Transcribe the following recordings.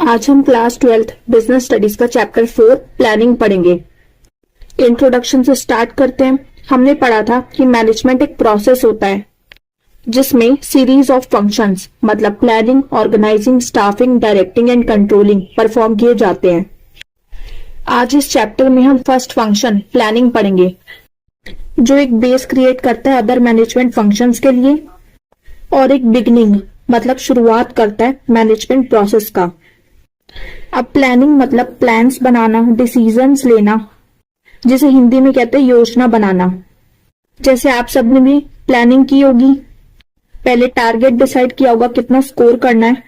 आज हम class 12th business studies का चैप्टर 4 प्लानिंग पढ़ेंगे। इंट्रोडक्शन से स्टार्ट करते हैं। हमने पढ़ा था कि मैनेजमेंट एक प्रोसेस होता है जिसमें सीरीज ऑफ फंक्शंस मतलब planning, organising, staffing, directing and controlling perform किए जाते हैं। आज इस चैप्टर में हम फर्स्ट फंक्शन प्लानिंग पढ़ेंगे जो एक बेस क्रिएट करता है अदर मैनेजमेंट फंक्शंस के लिए, और एक बिगनिंग मतलब शुरुआत करता है मैनेजमेंट प्रोसेस का। अब प्लानिंग मतलब प्लान्स बनाना, डिसीजंस लेना, जिसे हिंदी में कहते हैं योजना बनाना। जैसे आप सबने भी प्लानिंग की होगी, पहले टारगेट डिसाइड किया होगा कितना स्कोर करना है,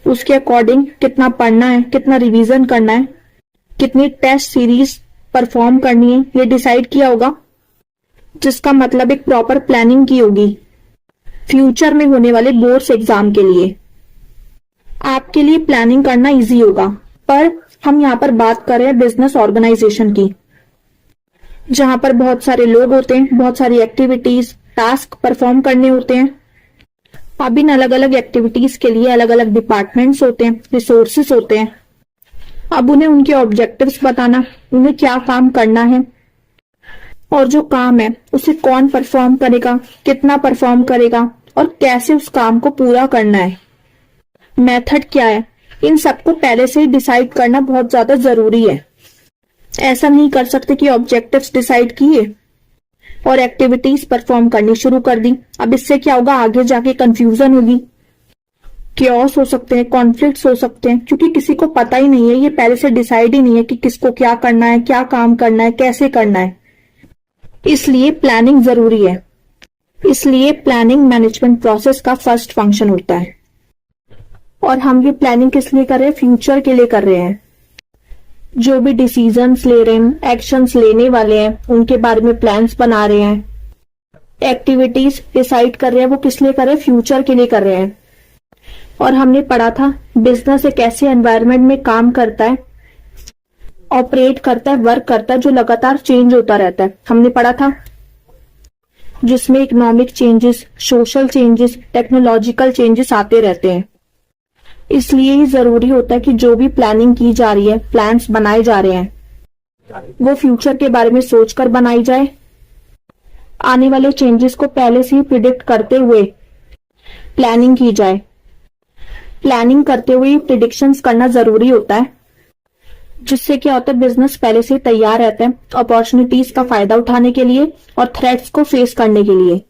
उसके अकॉर्डिंग कितना पढ़ना है, कितना रिवीजन करना है, कितनी टेस्ट सीरीज परफॉर्म करनी है, ये डिसाइड किया होगा, जिसका मतलब एक प्रॉपर प्लानिंग की होगी फ्यूचर में होने वाले बोर्ड्स एग्जाम के लिए। आपके लिए प्लानिंग करना इजी होगा, पर हम यहाँ पर बात कर रहे हैं बिजनेस ऑर्गेनाइजेशन की, जहां पर बहुत सारे लोग होते हैं, बहुत सारी एक्टिविटीज, टास्क परफॉर्म करने होते हैं। अब इन अलग अलग एक्टिविटीज के लिए अलग अलग डिपार्टमेंट्स होते हैं, रिसोर्सेस होते हैं। अब उन्हें उनके ऑब्जेक्टिव्स बताना, उन्हें क्या काम करना है, और जो काम है उसे कौन परफॉर्म करेगा, कितना परफॉर्म करेगा, और कैसे उस काम को पूरा करना है, मेथड क्या है, इन सबको पहले से ही डिसाइड करना बहुत ज्यादा जरूरी है। ऐसा नहीं कर सकते कि ऑब्जेक्टिव्स डिसाइड किए और एक्टिविटीज परफॉर्म करनी शुरू कर दी। अब इससे क्या होगा, आगे जाके कंफ्यूजन होगी, क्योस हो सकते हैं, कॉन्फ्लिक्ट्स हो सकते हैं, क्योंकि किसी को पता ही नहीं है, ये पहले से डिसाइड ही नहीं है कि किसको क्या करना है, क्या काम करना है, कैसे करना है। इसलिए प्लानिंग जरूरी है। इसलिए प्लानिंग मैनेजमेंट प्रोसेस का फर्स्ट फंक्शन होता है। और हम ये प्लानिंग किस लिए कर रहे हैं, फ्यूचर के लिए कर रहे हैं। जो भी डिसीजंस ले रहे हैं, एक्शंस लेने वाले हैं, उनके बारे में प्लान्स बना रहे हैं, एक्टिविटीज डिसाइड कर रहे हैं, वो किस लिए कर रहे हैं, फ्यूचर के लिए कर रहे हैं। और हमने पढ़ा था बिजनेस एक ऐसे एनवायरनमेंट में काम करता है, ऑपरेट करता है, वर्क करता है, जो लगातार चेंज होता रहता है। हमने पढ़ा था जिसमें economic changes, social changes, technological changes आते रहते हैं। इसलिए ही जरूरी होता है कि जो भी प्लानिंग की जा रही है, प्लान्स बनाए जा रहे हैं, वो फ्यूचर के बारे में सोचकर बनाई जाए। आने वाले चेंजेस को पहले से ही प्रिडिक्ट करते हुए प्लानिंग की जाए। प्लानिंग करते हुए प्रिडिक्शंस करना जरूरी होता है, जिससे क्या होता है, बिजनेस पहले से तैयार रहता है अपॉर्चुनिटीज का फायदा उठाने के लिए और थ्रेट्स को फेस करने के लिए।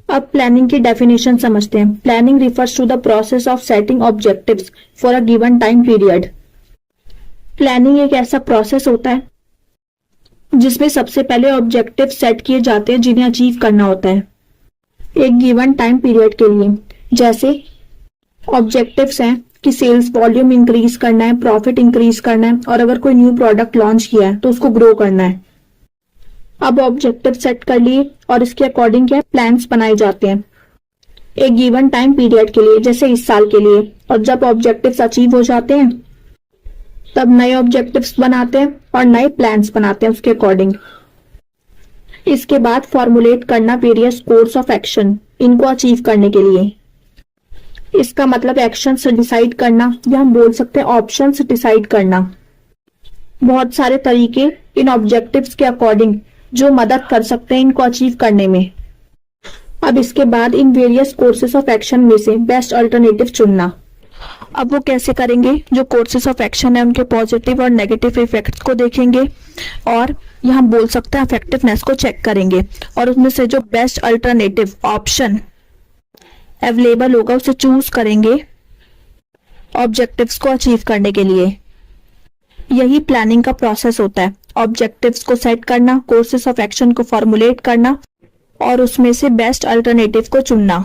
अब प्लानिंग की डेफिनेशन समझते हैं। Planning refers to the process of setting objectives for a given time period. Planning एक ऐसा प्रोसेस होता है जिसमें सबसे पहले ऑब्जेक्टिव सेट किए जाते हैं जिन्हें अचीव करना होता है एक गिवन टाइम पीरियड के लिए। जैसे ऑब्जेक्टिव्स हैं कि सेल्स वॉल्यूम इंक्रीज करना है, प्रॉफिट इंक्रीज करना है, और अगर कोई न्यू प्रोडक्ट लॉन्च किया है तो उसको ग्रो करना है। अब ऑब्जेक्टिव सेट कर लिए और इसके अकॉर्डिंग क्या प्लान्स बनाए जाते हैं एक गिवन टाइम पीरियड के लिए, जैसे इस साल के लिए। और जब ऑब्जेक्टिव्स अचीव हो जाते हैं तब नए ऑब्जेक्टिव्स बनाते हैं और नए प्लान्स बनाते हैं उसके अकॉर्डिंग। इसके बाद फॉर्मुलेट करना वेरियस कोर्स ऑफ एक्शन इनको अचीव करने के लिए। इसका मतलब एक्शन से डिसाइड करना, या हम बोल सकते हैं ऑप्शन से डिसाइड करना। बहुत सारे तरीके इन ऑब्जेक्टिव्स के अकॉर्डिंग जो मदद कर सकते हैं इनको अचीव करने में। अब इसके बाद in various courses of action में से बेस्ट अल्टरनेटिव चुनना। अब वो कैसे करेंगे, जो कोर्सेस ऑफ एक्शन है उनके पॉजिटिव और नेगेटिव इफेक्ट्स को देखेंगे, और यहाँ बोल सकते हैं इफेक्टिवनेस को चेक करेंगे, और उसमें से जो बेस्ट अल्टरनेटिव ऑप्शन अवेलेबल होगा उसे चूज करेंगे ऑब्जेक्टिव्स को अचीव करने के लिए। यही प्लानिंग का प्रोसेस होता है, ऑब्जेक्टिव्स को सेट करना, कोर्सेस ऑफ एक्शन को फॉर्मुलेट करना, और उसमें से बेस्ट अल्टरनेटिव को चुनना।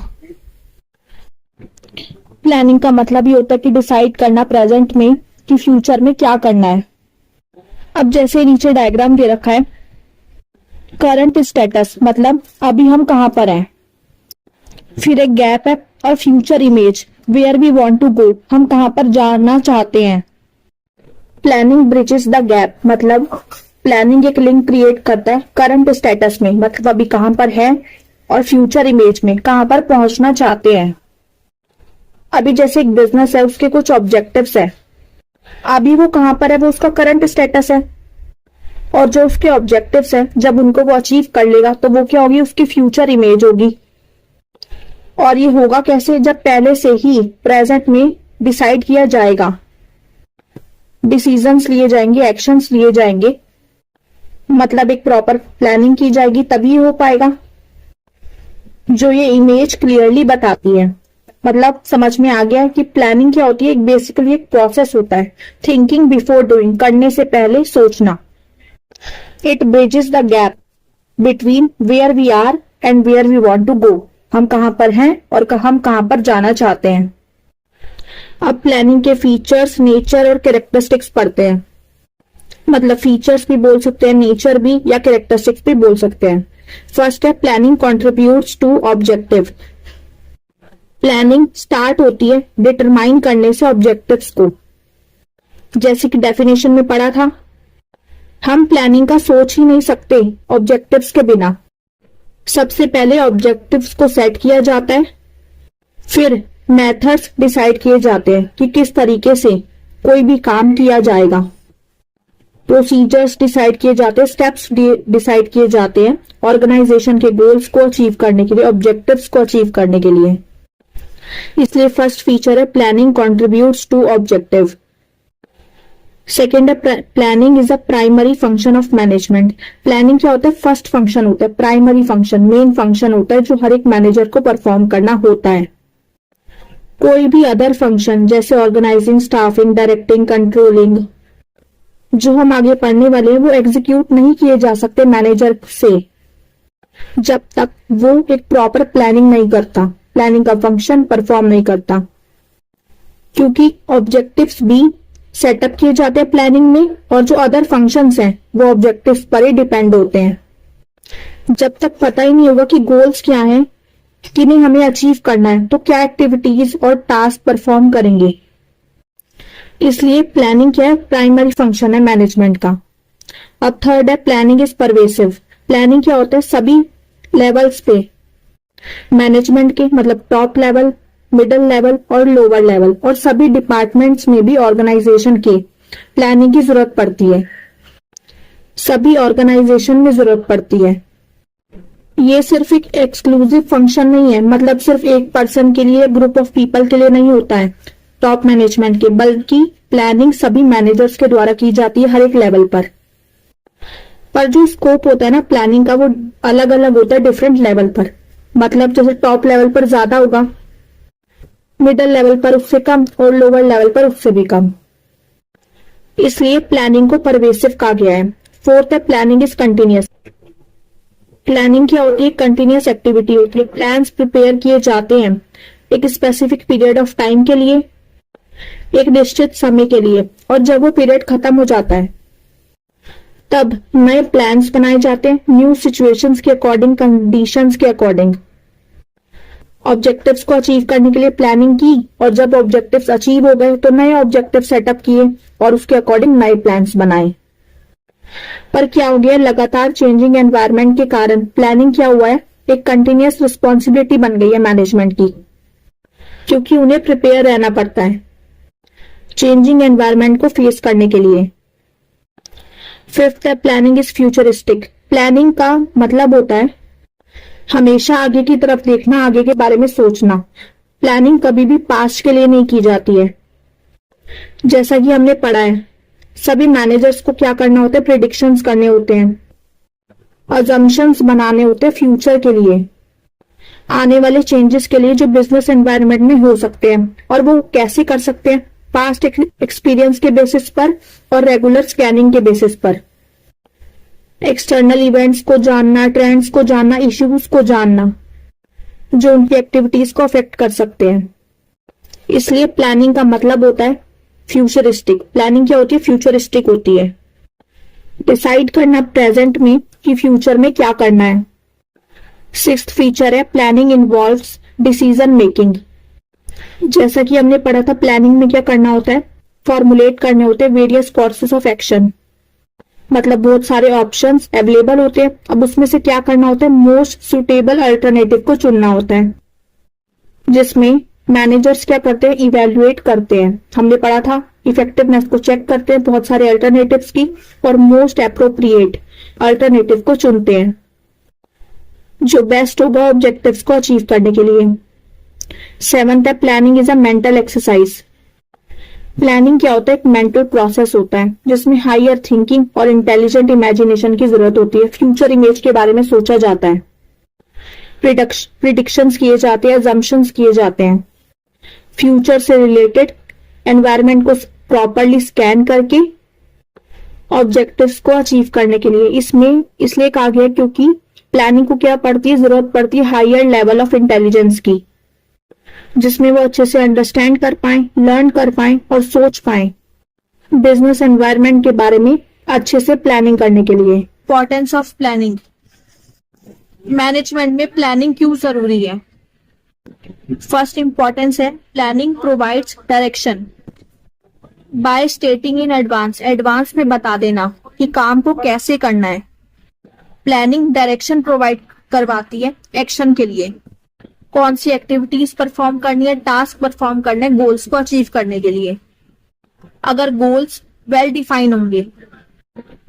प्लानिंग का मतलब ये होता है कि डिसाइड करना प्रेजेंट में कि फ्यूचर में क्या करना है। अब जैसे नीचे डायग्राम दे रखा है, करंट स्टेटस मतलब अभी हम कहां पर हैं, फिर एक गैप है, और future image where we want to go, हम कहां पर जाना चाहते हैं। प्लानिंग ब्रिजेस द गैप मतलब प्लानिंग एक लिंक क्रिएट करता है करंट स्टेटस में, मतलब अभी कहां पर है, और फ्यूचर इमेज में कहां पर पहुंचना चाहते हैं। अभी जैसे एक बिजनेस है, उसके कुछ ऑब्जेक्टिव्स है, अभी वो कहाँ पर है, वो उसका करंट स्टेटस है। और जो उसके ऑब्जेक्टिव्स है, जब उनको वो अचीव कर लेगा तो वो क्या होगी, उसकी फ्यूचर इमेज होगी। और ये होगा कैसे, जब पहले से ही प्रेजेंट में डिसाइड किया जाएगा, डिसीजंस लिए जाएंगे, एक्शंस लिए जाएंगे, मतलब एक प्रॉपर प्लानिंग की जाएगी, तभी हो पाएगा। जो ये इमेज क्लियरली बताती है, मतलब समझ में आ गया कि प्लानिंग क्या होती है। एक बेसिकली एक प्रोसेस होता है, थिंकिंग बिफोर डूइंग, करने से पहले सोचना। It bridges the gap between where we are and where we want to go, हम कहां पर हैं और हम कहां पर जाना चाहते हैं। अब प्लानिंग के फीचर्स, नेचर और कैरेक्टरिस्टिक्स पढ़ते हैं। मतलब फीचर्स भी बोल सकते हैं, नेचर भी, या कैरेक्टरिस्टिक्स भी बोल सकते हैं। फर्स्ट है planning contributes to objective. Planning start होती है डिटरमाइन करने से ऑब्जेक्टिव्स को। जैसे कि डेफिनेशन में पढ़ा था, हम प्लानिंग का सोच ही नहीं सकते ऑब्जेक्टिव्स के बिना। सबसे पहले ऑब्जेक्टिव्स को सेट किया जाता है, फिर मेथड्स डिसाइड किए जाते हैं कि किस तरीके से कोई भी काम किया जाएगा। प्रोसीजर्स डिसाइड किए जाते हैं, स्टेप्स डिसाइड किए जाते हैं ऑर्गेनाइजेशन के गोल्स को अचीव करने के लिए, ऑब्जेक्टिव्स को अचीव करने के लिए। इसलिए फर्स्ट फीचर है planning contributes to objective. Second है planning is a primary function of management. Planning क्या होता है, फर्स्ट फंक्शन होता है, प्राइमरी फंक्शन, मेन फंक्शन होता है जो हर एक मैनेजर को परफॉर्म करना होता है। कोई भी अदर फंक्शन जैसे ऑर्गेनाइजिंग, स्टाफिंग, डायरेक्टिंग, कंट्रोलिंग, जो हम आगे पढ़ने वाले हैं, वो एग्जीक्यूट नहीं किए जा सकते मैनेजर से जब तक वो एक प्रॉपर प्लानिंग नहीं करता, प्लानिंग का फंक्शन परफॉर्म नहीं करता। क्योंकि ऑब्जेक्टिव्स भी सेटअप किए जाते हैं प्लानिंग में, और जो अदर फंक्शंस हैं वो ऑब्जेक्टिव्स पर ही डिपेंड होते हैं। जब तक पता ही नहीं होगा कि गोल्स क्या हैं, किन्हें हमें अचीव करना है, तो क्या एक्टिविटीज और टास्क परफॉर्म करेंगे। इसलिए प्लानिंग क्या है, प्राइमरी फंक्शन है मैनेजमेंट का। अब थर्ड है प्लानिंग इज परवेसिव। प्लानिंग क्या होता है, सभी लेवल्स पे, मैनेजमेंट के मतलब टॉप लेवल, मिडिल लेवल और लोअर लेवल, और सभी डिपार्टमेंट्स में भी ऑर्गेनाइजेशन के प्लानिंग की जरूरत पड़ती है। सभी ऑर्गेनाइजेशन में जरूरत पड़ती है। ये सिर्फ एक एक्सक्लूसिव फंक्शन नहीं है, मतलब सिर्फ एक पर्सन के लिए, ग्रुप ऑफ पीपल के लिए नहीं होता है टॉप मैनेजमेंट के, बल्कि प्लानिंग सभी मैनेजर्स के द्वारा की जाती है हर एक लेवल पर जो स्कोप होता है ना प्लानिंग का, वो अलग अलग होता है डिफरेंट लेवल पर। मतलब जैसे टॉप लेवल पर ज्यादा होगा, मिडिल लेवल पर उससे कम, और लोअर लेवल पर उससे भी कम। इसलिए प्लानिंग को परवेसिव कहा गया है। फोर्थ है प्लानिंग इज कंटिन्यूअस। प्लानिंग क्या होती है, कंटिन्यूअस एक्टिविटी होती है। प्लान्स प्रिपेयर किए जाते हैं एक स्पेसिफिक पीरियड ऑफ टाइम के लिए, एक निश्चित समय के लिए, और जब वो पीरियड खत्म हो जाता है तब नए प्लान्स बनाए जाते हैं न्यू सिचुएशंस के अकॉर्डिंग, कंडीशंस के अकॉर्डिंग। ऑब्जेक्टिव्स को अचीव करने के लिए प्लानिंग की, और जब ऑब्जेक्टिव्स अचीव हो गए तो नए ऑब्जेक्टिव सेटअप किए और उसके अकॉर्डिंग नए प्लान्स बनाए। पर क्या हो गया, लगातार चेंजिंग एनवायरनमेंट के कारण प्लानिंग क्या हुआ है, एक कंटिन्यूअस रिस्पॉन्सिबिलिटी बन गई है मैनेजमेंट की, क्योंकि उन्हें प्रिपेयर रहना पड़ता है चेंजिंग एनवायरनमेंट को फेस करने के लिए। फिफ्थ है प्लानिंग इज फ्यूचरिस्टिक। प्लानिंग का मतलब होता है हमेशा आगे की तरफ देखना, आगे के बारे में सोचना। प्लानिंग कभी भी पास्ट के लिए नहीं की जाती है। जैसा कि हमने पढ़ा है, सभी मैनेजर्स को क्या करना होता है, प्रेडिक्शंस करने होते हैं, अजम्पशंस बनाने होते हैं फ्यूचर के लिए, आने वाले चेंजेस के लिए जो बिजनेस एनवायरनमेंट में हो सकते हैं। और वो कैसे कर सकते हैं, पास्ट एक्सपीरियंस के बेसिस पर और रेगुलर स्कैनिंग के बेसिस पर। एक्सटर्नल इवेंट्स को जानना, ट्रेंड्स को जानना, इश्यूज को जानना जो उनकी एक्टिविटीज को अफेक्ट कर सकते हैं। इसलिए प्लानिंग का मतलब होता है फ्यूचरिस्टिक। प्लानिंग क्या होती है, फ्यूचरिस्टिक होती है। डिसाइड करना प्रेजेंट में कि फ्यूचर में क्या करना है। सिक्स्थ फीचर है प्लानिंग इन्वॉल्व्स डिसीजन मेकिंग। जैसा कि हमने पढ़ा था, प्लानिंग में क्या करना होता है, फॉर्मुलेट करने होते हैं वेरियस कोर्सेस ऑफ एक्शन, मतलब बहुत सारे ऑप्शंस अवेलेबल होते हैं। अब उसमें से क्या करना होता है, मोस्ट सुटेबल अल्टरनेटिव को चुनना होता है, जिसमें मैनेजर्स क्या करते हैं, इवेल्युएट करते हैं। हमने पढ़ा था इफेक्टिवनेस को चेक करते हैं बहुत सारे अल्टरनेटिव्स की और मोस्ट अप्रोप्रिएट अल्टरनेटिव को चुनते हैं जो बेस्ट होगा ऑब्जेक्टिव्स को अचीव करने के लिए। 7th है planning is a mental exercise. Planning क्या होता है, एक मेंटल प्रोसेस होता है जिसमें हायर थिंकिंग और इंटेलिजेंट इमेजिनेशन की जरूरत होती है। फ्यूचर इमेज के बारे में सोचा जाता है, प्रिडिक्शंस किए जाते हैं, अजम्पशंस किए जाते हैं। फ्यूचर से रिलेटेड एनवायरनमेंट को प्रॉपरली स्कैन करके ऑब्जेक्टिव्स को अचीव करने के लिए। इसमें इसलिए कहा गया क्योंकि प्लानिंग को क्या पड़ती है, जरूरत पड़ती है हायर लेवल ऑफ इंटेलिजेंस की, जिसमें वो अच्छे से अंडरस्टैंड कर पाए, लर्न कर पाए और सोच पाए बिजनेस एनवायरनमेंट के बारे में अच्छे से प्लानिंग करने के लिए। इंपॉर्टेंस ऑफ प्लानिंग, मैनेजमेंट में प्लानिंग क्यों जरूरी है। फर्स्ट इंपॉर्टेंस है planning provides direction by स्टेटिंग in advance. Advance में बता देना कि काम को कैसे करना है। प्लानिंग डायरेक्शन प्रोवाइड करवाती है एक्शन के लिए, कौन सी एक्टिविटीज परफॉर्म करनी है, टास्क परफॉर्म करना है गोल्स को अचीव करने के लिए। अगर गोल्स वेल डिफाइन होंगे,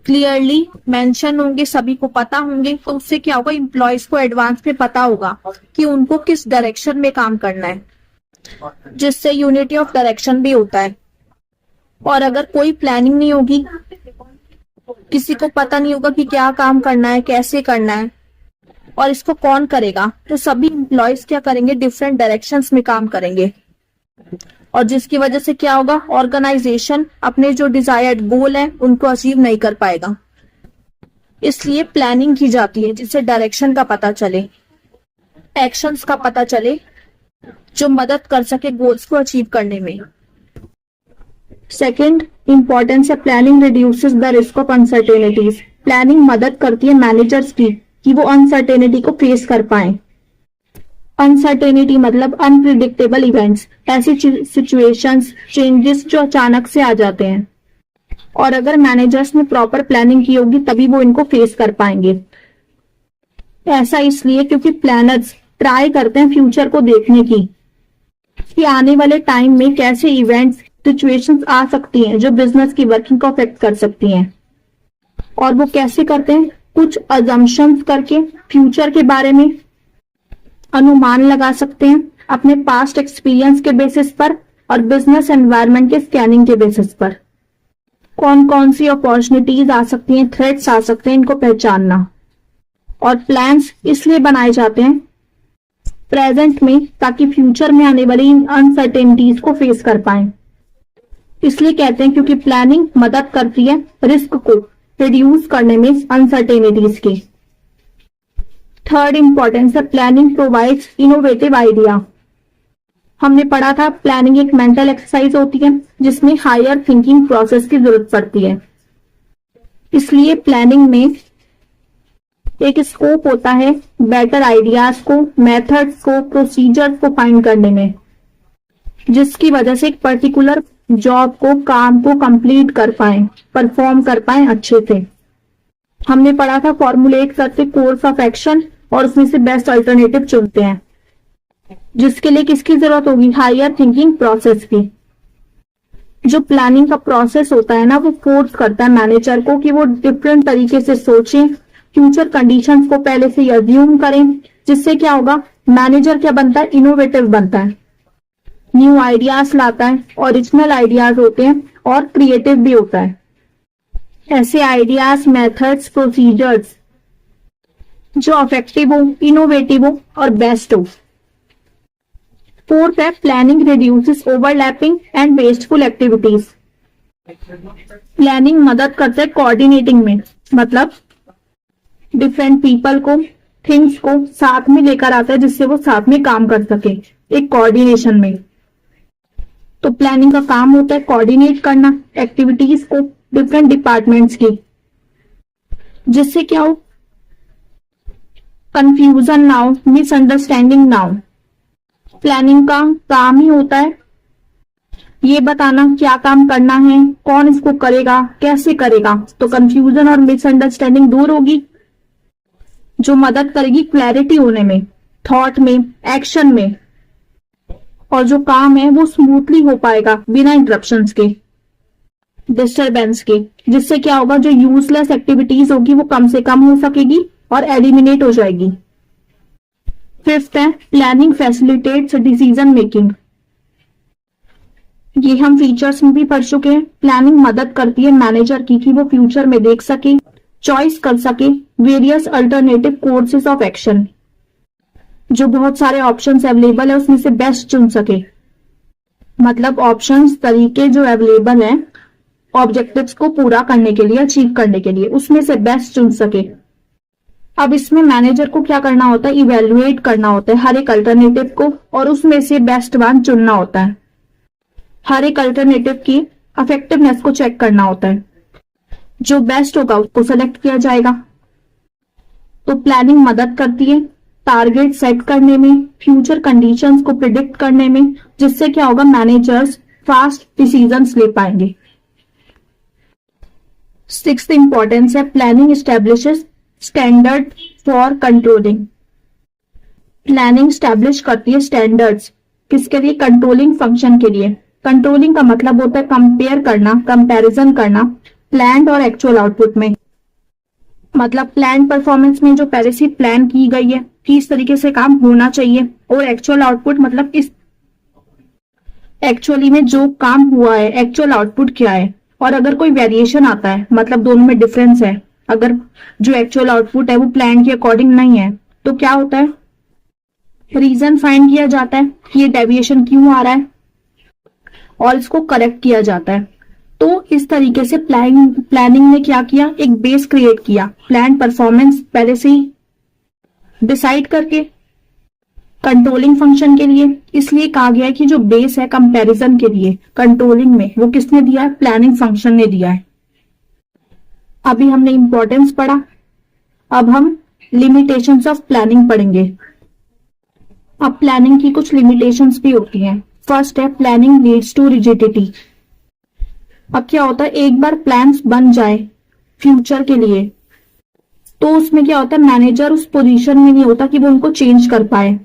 क्लियरली मेंशन होंगे, सभी को पता होंगे, तो उससे क्या होगा, एम्प्लॉयज को एडवांस में पता होगा कि उनको किस डायरेक्शन में काम करना है, जिससे यूनिटी ऑफ डायरेक्शन भी होता है। और अगर कोई प्लानिंग नहीं होगी, किसी को पता नहीं होगा कि क्या काम करना है, कैसे करना है और इसको कौन करेगा, तो सभी एम्प्लॉयज क्या करेंगे, डिफरेंट डायरेक्शंस में काम करेंगे और जिसकी वजह से क्या होगा, ऑर्गेनाइजेशन अपने जो डिजायर्ड गोल है उनको अचीव नहीं कर पाएगा। इसलिए प्लानिंग की जाती है जिससे डायरेक्शन का पता चले, एक्शंस का पता चले जो मदद कर सके गोल्स को अचीव करने में। सेकेंड इंपॉर्टेंस है planning reduces the risk of uncertainties. Planning मदद करती है मैनेजर्स की कि वो अनसर्टेनिटी को फेस कर पाए। अनसर्टेनिटी मतलब अनप्रिडिक्टेबल इवेंट्स, ऐसी सिचुएशंस, चेंजेस जो अचानक से आ जाते हैं और अगर मैनेजर्स ने प्रॉपर प्लानिंग की होगी तभी वो इनको फेस कर पाएंगे। ऐसा इसलिए क्योंकि प्लानर्स ट्राई करते हैं फ्यूचर को देखने की कि आने वाले टाइम में कैसे इवेंट्स, सिचुएशंस आ सकती हैं जो बिजनेस की वर्किंग को अफेक्ट कर सकती हैं। और वो कैसे करते हैं, कुछ अजम्पशंस करके फ्यूचर के बारे में अनुमान लगा सकते हैं अपने पास्ट एक्सपीरियंस के बेसिस पर और बिजनेस एनवायरनमेंट के स्कैनिंग के बेसिस पर। कौन कौन सी अपॉर्चुनिटीज आ सकती हैं, थ्रेट्स आ सकते हैं, इनको पहचानना। और प्लान्स इसलिए बनाए जाते हैं प्रेजेंट में ताकि फ्यूचर में आने वाली इन अनसर्टेनिटीज को फेस कर पाए। इसलिए कहते हैं क्योंकि प्लानिंग मदद करती है रिस्क को रिड्यूस करने में अनसर्टेनिटीज की। थर्ड इंपॉर्टेंस है प्लानिंग प्रोवाइड्स इनोवेटिव आइडिया। हमने पढ़ा था प्लानिंग एक मेंटल एक्सरसाइज होती है जिसमें हायर थिंकिंग प्रोसेस की जरूरत पड़ती है। इसलिए प्लानिंग में एक स्कोप होता है बेटर आइडियाज को, मेथड्स को, प्रोसीजर्स को फाइंड करने में, जिसकी वजह से एक पर्टिकुलर जॉब को, काम को कंप्लीट कर पाए, परफॉर्म कर पाए अच्छे से। हमने पढ़ा था फॉर्मुलेट करते कोर्स ऑफ एक्शन और उसमें से बेस्ट अल्टरनेटिव चुनते हैं, जिसके लिए किसकी जरूरत होगी, हायर थिंकिंग प्रोसेस की। जो प्लानिंग का प्रोसेस होता है ना, वो फोर्स करता है मैनेजर को कि वो डिफरेंट तरीके से सोचें, फ्यूचर कंडीशंस को पहले से अज्यूम करें, जिससे क्या होगा, मैनेजर क्या बनता है, इनोवेटिव बनता है, न्यू आइडियाज लाता है, ओरिजिनल आइडियाज होते हैं और क्रिएटिव भी होता है। ऐसे आइडियाज, मेथड्स, प्रोसीजर्स जो इफेक्टिव हो, इनोवेटिव हो और बेस्ट हो। फोर्थ है planning reduces overlapping and wasteful activities. Planning मदद करता है कोऑर्डिनेटिंग में, मतलब डिफरेंट पीपल को, थिंग्स को साथ में लेकर आता है जिससे वो साथ में काम कर सके एक कोऑर्डिनेशन में। तो प्लानिंग का काम होता है कोऑर्डिनेट करना एक्टिविटीज को डिफरेंट डिपार्टमेंट्स की, जिससे क्या हो, कंफ्यूजन ना हो, मिसअंडरस्टैंडिंग ना हो। प्लानिंग का काम ही होता है ये बताना क्या काम करना है, कौन इसको करेगा, कैसे करेगा, तो कंफ्यूजन और मिसअंडरस्टैंडिंग दूर होगी, जो मदद करेगी क्लैरिटी होने में, थॉट में, एक्शन में। और जो काम है वो स्मूथली हो पाएगा बिना इंटरप्शंस के, डिस्टरबेंस के, जिससे क्या होगा, जो यूजलेस एक्टिविटीज होगी वो कम से कम हो सकेगी और एलिमिनेट हो जाएगी। फिफ्थ है प्लानिंग फैसिलिटेट्स डिसीजन मेकिंग। ये हम फीचर्स में भी पढ़ चुके हैं। प्लानिंग मदद करती है मैनेजर की कि वो फ्यूचर में देख सके, चॉइस कर सके various alternative courses of action, जो बहुत सारे ऑप्शंस अवेलेबल है उसमें से बेस्ट चुन सके। मतलब ऑप्शंस, तरीके जो अवेलेबल हैं ऑब्जेक्टिव्स को पूरा करने के लिए, अचीव करने के लिए, उसमें से बेस्ट चुन सके। अब इसमें मैनेजर को क्या करना होता है, इवेल्युएट करना होता है हर एक अल्टरनेटिव को और उसमें से बेस्ट वन चुनना होता है। हर एक अल्टरनेटिव की इफेक्टिवनेस को चेक करना होता है, जो बेस्ट होगा उसको सेलेक्ट किया जाएगा। तो प्लानिंग मदद करती है टारगेट सेट करने में, फ्यूचर कंडीशंस को प्रिडिक्ट करने में, जिससे क्या होगा, मैनेजर्स फास्ट डिसीजंस ले पाएंगे। सिक्स्थ इंपॉर्टेंस है planning establishes standard for controlling. Planning establish करती है स्टैंडर्ड्स, किसके लिए, कंट्रोलिंग फंक्शन के लिए। कंट्रोलिंग का मतलब होता है कंपेयर करना, कंपैरिजन करना प्लान और एक्चुअल आउटपुट में। मतलब प्लान परफॉर्मेंस में जो पहले से प्लान की गई है कि इस तरीके से काम होना चाहिए, और एक्चुअल आउटपुट मतलब इस एक्चुअली में जो काम हुआ है एक्चुअल आउटपुट क्या है। और अगर कोई वेरिएशन आता है, मतलब दोनों में डिफरेंस है, अगर जो एक्चुअल आउटपुट है वो प्लान के अकॉर्डिंग नहीं है, तो क्या होता है, रीजन फाइंड किया जाता है कि ये डेविएशन क्यों आ रहा है और इसको करेक्ट किया जाता है। तो इस तरीके से प्लानिंग ने क्या किया, एक बेस क्रिएट किया प्लान परफॉर्मेंस पहले से ही डिसाइड करके कंट्रोलिंग फंक्शन के लिए। इसलिए कहा गया है कि जो बेस है कंपैरिजन के लिए कंट्रोलिंग में, वो किसने दिया है, प्लानिंग फंक्शन ने दिया है। अभी हमने इंपॉर्टेंस पढ़ा, अब हम लिमिटेशंस ऑफ प्लानिंग पढ़ेंगे। अब प्लानिंग की कुछ लिमिटेशंस भी होती हैं। फर्स्ट है प्लानिंग लीड्स टू रिजिडिटी। अब क्या होता है, एक बार प्लान्स बन जाए फ्यूचर के लिए, तो उसमें क्या होता है, मैनेजर उस पोजीशन में नहीं होता कि वो उनको चेंज कर पाए।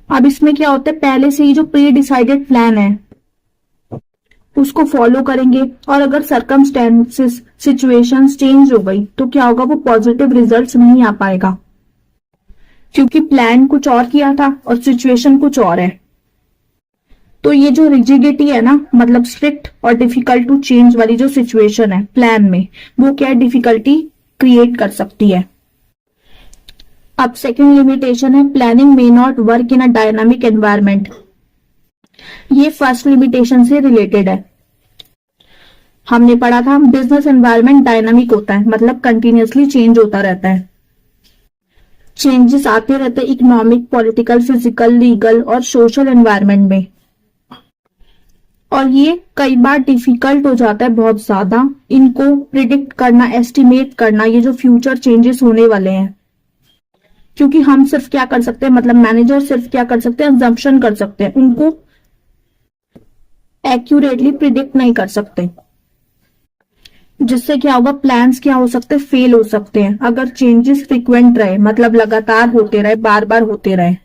अब इसमें क्या होता है, पहले से ही जो प्री डिसाइडेड प्लान है उसको फॉलो करेंगे, और अगर सर्कमस्टेंसेस सिचुएशंस चेंज हो गई तो क्या होगा, वो पॉजिटिव रिजल्ट्स नहीं आ पाएगा, क्योंकि प्लान कुछ और किया था और सिचुएशन कुछ और है। तो ये जो रिजिडिटी है ना, मतलब स्ट्रिक्ट और डिफिकल्ट टू चेंज वाली जो सिचुएशन है प्लान में, वो क्या डिफिकल्टी क्रिएट कर सकती है। अब सेकंड लिमिटेशन है planning may not work in a dynamic environment. ये फर्स्ट लिमिटेशन से रिलेटेड है। हमने पढ़ा था बिजनेस एनवायरनमेंट डायनामिक होता है, मतलब कंटिन्यूअसली चेंज होता रहता है, चेंजेस आते रहते हैं इकोनॉमिक, पॉलिटिकल, फिजिकल, लीगल और सोशल एनवायरनमेंट में। और ये कई बार डिफिकल्ट हो जाता है बहुत ज्यादा इनको प्रिडिक्ट करना, एस्टिमेट करना, ये जो फ्यूचर चेंजेस होने वाले हैं। क्योंकि हम सिर्फ क्या कर सकते हैं, मतलब मैनेजर सिर्फ क्या कर सकते हैं, अजम्पशन कर सकते हैं, उनको एक्यूरेटली प्रिडिक्ट नहीं कर सकते, जिससे क्या होगा, प्लान्स क्या हो सकते हैं, फेल हो सकते हैं अगर चेंजेस फ्रीक्वेंट रहे, मतलब लगातार होते रहे, बार बार होते रहे।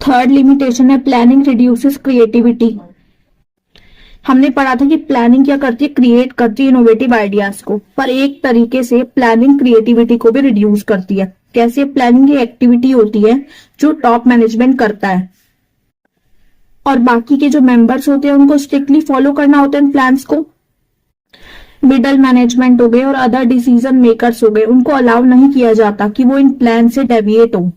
थर्ड लिमिटेशन है प्लानिंग रिड्यूसेस क्रिएटिविटी। हमने पढ़ा था कि प्लानिंग क्या करती है, क्रिएट करती है इनोवेटिव आइडियाज को, पर एक तरीके से प्लानिंग क्रिएटिविटी को भी रिड्यूस करती है। कैसे, प्लानिंग की एक्टिविटी होती है जो टॉप मैनेजमेंट करता है, और बाकी के जो मेंबर्स होते हैं उनको स्ट्रिक्टली फॉलो करना होता है इन प्लान्स को। मिडल मैनेजमेंट हो गए और अदर डिसीजन मेकर्स हो गए, उनको अलाउ नहीं किया जाता कि वो इन प्लान से डेविएट हो,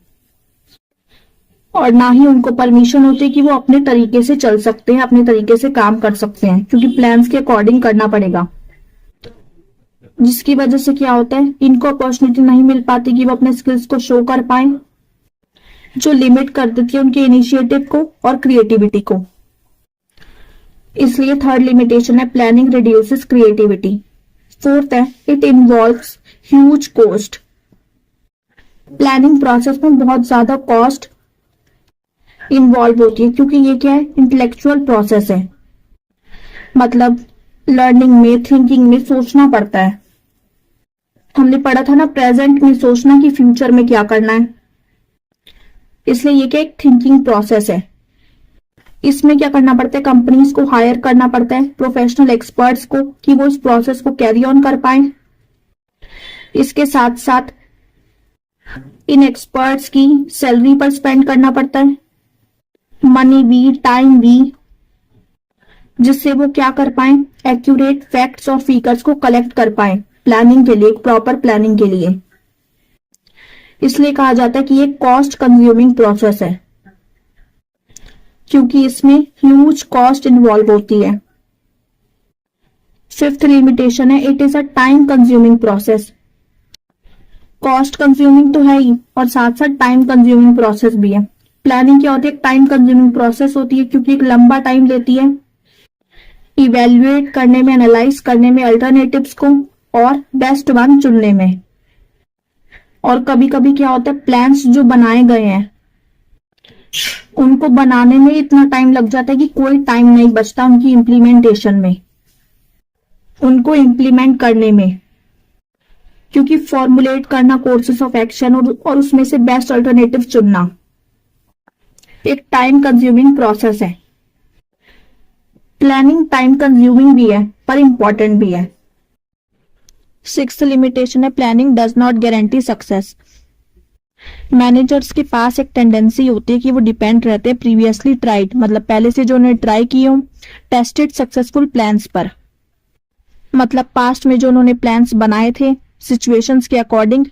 और ना ही उनको परमिशन होती कि वो अपने तरीके से चल सकते हैं, अपने तरीके से काम कर सकते हैं, क्योंकि प्लान्स के अकॉर्डिंग करना पड़ेगा। जिसकी वजह से क्या होता है, इनको अपॉर्चुनिटी नहीं मिल पाती कि वो अपने स्किल्स को शो कर पाए, जो लिमिट कर देती है उनके इनिशिएटिव को और क्रिएटिविटी को। इसलिए थर्ड लिमिटेशन है प्लानिंग रिड्यूसेस क्रिएटिविटी। फोर्थ है it involves huge cost. Planning process में बहुत ज्यादा कॉस्ट इन्वॉल्व होती है, क्योंकि ये क्या है, इंटेलेक्चुअल प्रोसेस है, मतलब लर्निंग में, थिंकिंग में सोचना पड़ता है। हमने पढ़ा था ना, प्रेजेंट में सोचना कि फ्यूचर में क्या करना है। इसलिए ये क्या एक थिंकिंग प्रोसेस है। इसमें क्या करना पड़ता है, कंपनीज को हायर करना पड़ता है प्रोफेशनल एक्सपर्ट्स को कि वो इस प्रोसेस को कैरी ऑन कर पाए। इसके साथ साथ इन एक्सपर्ट्स की सैलरी पर स्पेंड करना पड़ता है, मनी भी, टाइम भी, जिससे वो क्या कर पाए, एक्यूरेट फैक्ट्स और फिगर्स को कलेक्ट कर पाए प्लानिंग के लिए, एक प्रॉपर प्लानिंग के लिए। इसलिए कहा जाता है कि ये कॉस्ट कंज्यूमिंग प्रोसेस है, क्योंकि इसमें ह्यूज कॉस्ट इन्वॉल्व होती है। फिफ्थ लिमिटेशन है, it is a time consuming process. Cost consuming तो है ही और साथ साथ टाइम कंज्यूमिंग प्रोसेस भी है। प्लानिंग क्या होती है, टाइम कंज्यूमिंग प्रोसेस होती है क्योंकि एक लंबा टाइम लेती है इवेल्युएट करने में, एनालाइज करने में अल्टरनेटिव्स को और बेस्ट वन चुनने में। और कभी कभी क्या होता है, प्लान्स जो बनाए गए हैं उनको बनाने में इतना टाइम लग जाता है कि कोई टाइम नहीं बचता उनकी इम्प्लीमेंटेशन में, उनको इम्प्लीमेंट करने में, क्योंकि फॉर्मुलेट करना कोर्सेस ऑफ एक्शन और उसमें से बेस्ट अल्टरनेटिव चुनना एक टाइम कंज्यूमिंग प्रोसेस है। प्लानिंग टाइम कंज्यूमिंग भी है पर इंपॉर्टेंट भी है। सिक्स्थ लिमिटेशन है, planning does not guarantee success. Managers के पास एक टेंडेंसी होती है कि वो डिपेंड रहते हैं प्रीवियसली ट्राइड, मतलब पहले से जो उन्होंने ट्राई किए हो टेस्टेड सक्सेसफुल प्लान्स पर। मतलब पास्ट में जो उन्होंने प्लान्स बनाए थे सिचुएशंस के अकॉर्डिंग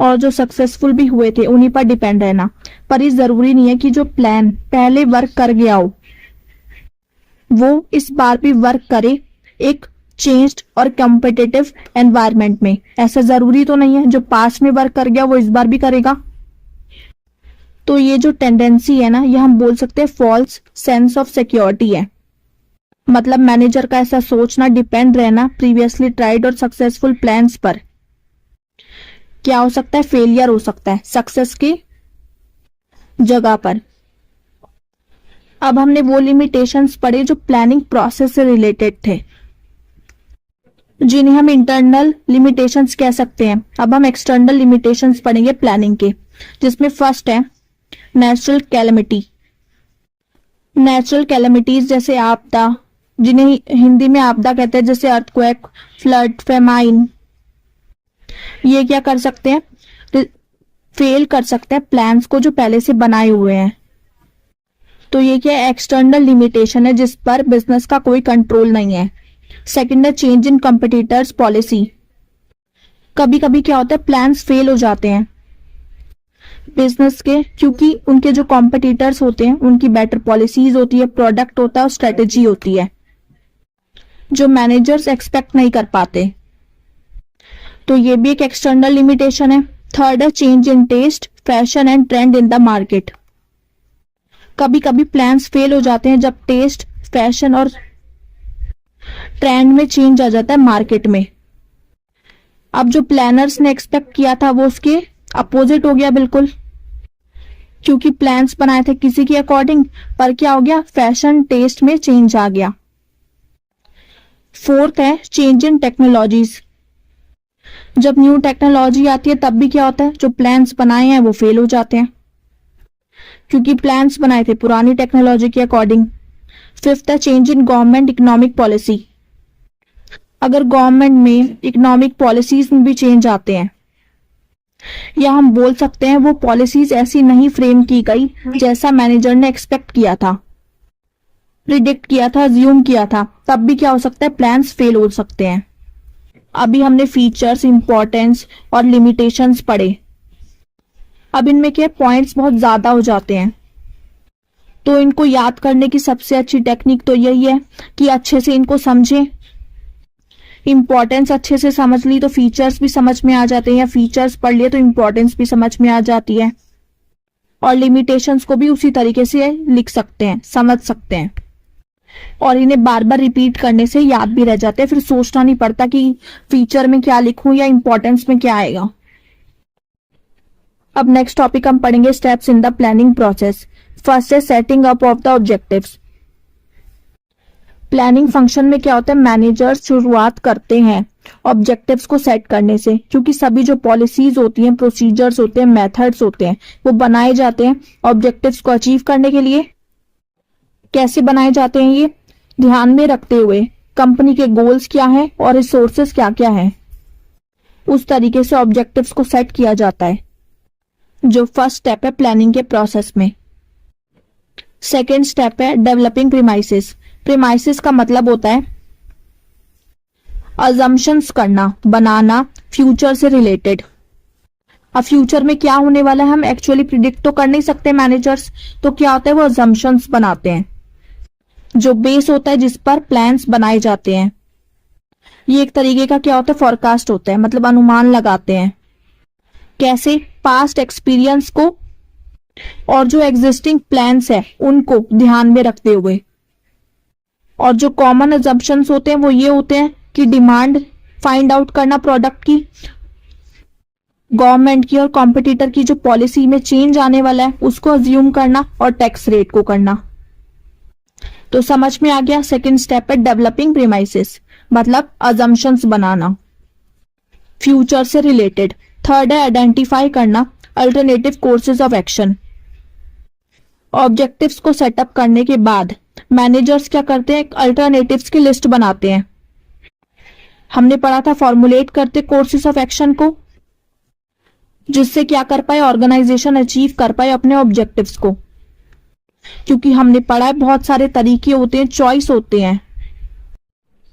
और जो सक्सेसफुल भी हुए थे उन्हीं पर डिपेंड रहना। पर ये जरूरी नहीं है कि जो प्लान पहले वर्क कर गया हो वो इस बार भी वर्क करे एक चेंज्ड और कॉम्पिटिटिव एनवायरनमेंट में। ऐसा जरूरी तो नहीं है जो पास्ट में वर्क कर गया वो इस बार भी करेगा। तो ये जो टेंडेंसी है ना, ये हम बोल सकते हैं फॉल्स सेंस ऑफ सिक्योरिटी है। मतलब मैनेजर का ऐसा सोचना, डिपेंड रहना प्रीवियसली ट्राइड और सक्सेसफुल प्लान्स पर, क्या हो सकता है, फेलियर हो सकता है सक्सेस की जगह पर। अब हमने वो लिमिटेशंस पढ़े जो प्लानिंग प्रोसेस से रिलेटेड थे, जिन्हें हम इंटरनल लिमिटेशंस कह सकते हैं। अब हम एक्सटर्नल लिमिटेशंस पढ़ेंगे प्लानिंग के, जिसमें फर्स्ट है नेचुरल कैलेमिटी। नेचुरल कैलेमिटीज जैसे आपदा, जिन्हें हिंदी में आपदा कहते हैं, जैसे अर्थक्वेक, फ्लड, फेमाइन, ये क्या कर सकते हैं, फेल कर सकते हैं प्लान्स को जो पहले से बनाए हुए हैं। तो ये क्या एक्सटर्नल लिमिटेशन है जिस पर बिजनेस का कोई कंट्रोल नहीं है। सेकंड है चेंज इन कंपटीटर्स पॉलिसी। कभी कभी क्या होता है, प्लान्स फेल हो जाते हैं बिजनेस के, क्योंकि उनके जो कॉम्पिटिटर्स होते हैं उनकी बेटर पॉलिसीज होती है, प्रोडक्ट होता है और स्ट्रेटेजी होती है जो मैनेजर्स एक्सपेक्ट नहीं कर पाते। तो ये भी एक एक्सटर्नल लिमिटेशन है। थर्ड है change in taste, fashion and trend in the market. कभी कभी प्लान्स फेल हो जाते हैं जब टेस्ट, फैशन और ट्रेंड में चेंज आ जाता है मार्केट में। अब जो प्लानर्स ने एक्सपेक्ट किया था वो उसके अपोजिट हो गया बिल्कुल, क्योंकि प्लान्स बनाए थे किसी के अकॉर्डिंग, पर क्या हो गया, फैशन टेस्ट में चेंज आ गया। फोर्थ है चेंज इन टेक्नोलॉजीज। जब न्यू टेक्नोलॉजी आती है तब भी क्या होता है, जो प्लान्स बनाए हैं वो फेल हो जाते हैं क्योंकि प्लान्स बनाए थे पुरानी टेक्नोलॉजी के अकॉर्डिंग। फिफ्थ है change in government economic policy. अगर गवर्नमेंट में इकोनॉमिक पॉलिसीज में भी चेंज आते हैं, या हम बोल सकते हैं वो पॉलिसीज ऐसी नहीं फ्रेम की गई जैसा मैनेजर ने एक्सपेक्ट किया था, प्रिडिक्ट किया था, अज्यूम किया था, तब भी क्या हो सकता है, प्लान्स फेल हो सकते हैं। अभी हमने फीचर्स, इंपॉर्टेंस और लिमिटेशंस पढ़े। अब इनमें क्या पॉइंट्स बहुत ज्यादा हो जाते हैं, तो इनको याद करने की सबसे अच्छी टेक्निक तो यही है कि अच्छे से इनको समझें। इंपॉर्टेंस अच्छे से समझ ली तो फीचर्स भी समझ में आ जाते हैं, या फीचर्स पढ़ लिए तो इंपॉर्टेंस भी समझ में आ जाती है। और लिमिटेशंस को भी उसी तरीके से लिख सकते हैं, समझ सकते हैं, और इन्हें बार बार रिपीट करने से याद भी रह जाते हैं। फिर सोचना नहीं पड़ता कि फीचर में क्या लिखूं या इंपॉर्टेंस में क्या आएगा। अब नेक्स्ट टॉपिक हम पढ़ेंगे steps in the planning process. First है setting up of the objectives. Planning function में क्या होता है, मैनेजर्स शुरुआत करते हैं ऑब्जेक्टिव्स को सेट करने से, क्योंकि सभी जो पॉलिसीज होती हैं, प्रोसीजर्स होते हैं, मेथड्स होते हैं, वो बनाए जाते हैं ऑब्जेक्टिव्स को अचीव करने के लिए। कैसे बनाए जाते हैं ये? ध्यान में रखते हुए कंपनी के गोल्स क्या हैं और रिसोर्सेज क्या क्या हैं, उस तरीके से ऑब्जेक्टिव्स को सेट किया जाता है, जो फर्स्ट स्टेप है प्लानिंग के प्रोसेस में। सेकेंड स्टेप है डेवलपिंग प्रीमाइसेस। प्रीमाइसेस का मतलब होता है अजम्पशंस करना, बनाना फ्यूचर से रिलेटेड। अब फ्यूचर में क्या होने वाला है हम एक्चुअली प्रिडिक्ट तो कर नहीं सकते मैनेजर्स, तो क्या होता है वो अजम्पशंस बनाते हैं, जो बेस होता है जिस पर प्लान्स बनाए जाते हैं। ये एक तरीके का क्या होता है फॉरकास्ट होता है, मतलब अनुमान लगाते हैं। कैसे? पास्ट एक्सपीरियंस को और जो एग्जिस्टिंग प्लान्स है उनको ध्यान में रखते हुए। और जो कॉमन अजम्पशंस होते हैं वो ये होते हैं कि डिमांड फाइंड आउट करना प्रोडक्ट की, गवर्नमेंट की और कॉम्पिटिटर की जो पॉलिसी में चेंज आने वाला है उसको अज्यूम करना, और टैक्स रेट को करना। तो समझ में आ गया। सेकंड स्टेप है डेवलपिंग प्रीमाइसेस, मतलब अजम्पशंस बनाना फ्यूचर से रिलेटेड। थर्ड है आइडेंटिफाई करना alternative courses of action. Objectives को सेटअप करने के बाद मैनेजर्स क्या करते हैं, अल्टरनेटिव्स की लिस्ट बनाते हैं। हमने पढ़ा था फॉर्मुलेट करते कोर्सेज ऑफ एक्शन को, जिससे क्या कर पाए ऑर्गेनाइजेशन अचीव कर पाए अपने ऑब्जेक्टिव्स को। क्योंकि हमने पढ़ा है बहुत सारे तरीके होते हैं, चॉइस होते हैं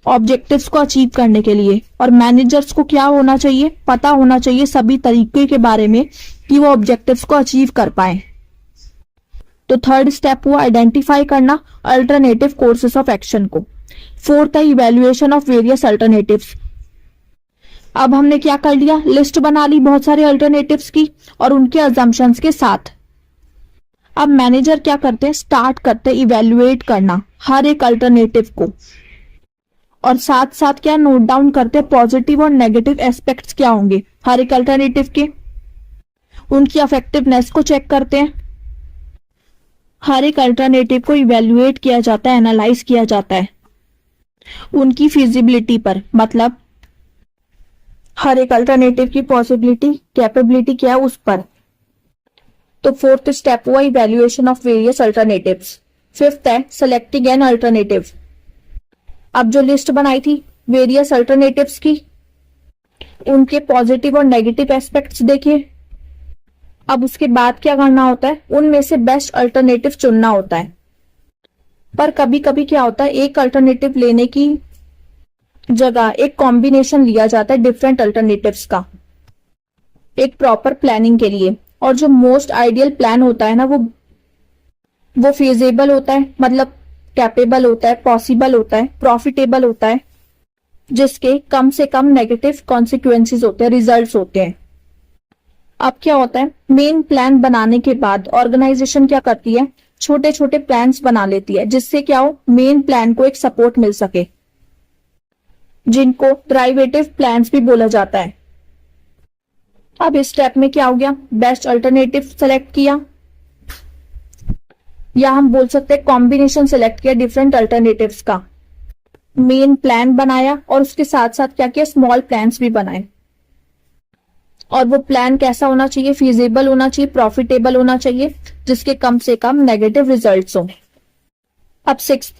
ऑब्जेक्टिव्स को अचीव करने के लिए, और मैनेजर्स को क्या होना चाहिए, पता होना चाहिए सभी तरीके के बारे में कि वो ऑब्जेक्टिव्स को अचीव कर पाए। तो थर्ड स्टेप हुआ आइडेंटिफाई करना अल्टरनेटिव कोर्सेस ऑफ एक्शन को। फोर्थ है इवैल्यूएशन ऑफ वेरियस अल्टरनेटिव्स। अब हमने क्या कर लिया, लिस्ट बना ली बहुत सारे अल्टरनेटिव्स की और उनके अजम्पशंस के साथ। अब मैनेजर क्या करते हैं, स्टार्ट करते हैं इवैल्यूएट करना हर एक अल्टरनेटिव को, और साथ साथ क्या नोट डाउन करते हैं पॉजिटिव और नेगेटिव एस्पेक्ट्स क्या होंगे हर एक अल्टरनेटिव के, उनकी इफेक्टिवनेस को चेक करते हैं। हर एक अल्टरनेटिव को इवैल्यूएट किया जाता है, एनालाइज किया जाता है उनकी फिजिबिलिटी पर, मतलब हर एक अल्टरनेटिव की पॉसिबिलिटी कैपेबिलिटी क्या है उस पर। तो फोर्थ स्टेप हुआ evaluation of various alternatives. Fifth है सेलेक्टिंग एन अल्टरनेटिव। अब जो लिस्ट बनाई थी वेरियस अल्टरनेटिव्स की, उनके पॉजिटिव और नेगेटिव एस्पेक्ट्स देखे। अब उसके बाद क्या करना होता है, उनमें से बेस्ट अल्टरनेटिव चुनना होता है। पर कभी कभी क्या होता है, एक अल्टरनेटिव लेने की जगह एक कॉम्बिनेशन लिया जाता है डिफरेंट अल्टरनेटिव्स का, एक प्रॉपर प्लानिंग के लिए। और जो मोस्ट आइडियल प्लान होता है ना, वो फीजेबल होता है, मतलब कैपेबल होता है, पॉसिबल होता है, प्रॉफिटेबल होता है, जिसके कम से कम नेगेटिव कॉन्सिक्वेंसेस होते हैं, रिजल्ट्स होते हैं। अब क्या होता है, मेन प्लान बनाने के बाद ऑर्गेनाइजेशन क्या करती है, छोटे छोटे प्लान्स बना लेती है, जिससे क्या हो मेन प्लान को एक सपोर्ट मिल सके, जिनको डेरिवेटिव प्लान्स भी बोला जाता है। अब इस स्टेप में क्या हो गया, बेस्ट अल्टरनेटिव सेलेक्ट किया, या हम बोल सकते हैं कॉम्बिनेशन सेलेक्ट किया डिफरेंट अल्टरनेटिव्स का, मेन प्लान बनाया और उसके साथ साथ क्या किया, स्मॉल प्लान्स भी बनाए। और वो प्लान कैसा होना चाहिए, फीजिबल होना चाहिए, प्रॉफिटेबल होना चाहिए, जिसके कम से कम नेगेटिव रिजल्ट्स हो। अब सिक्स्थ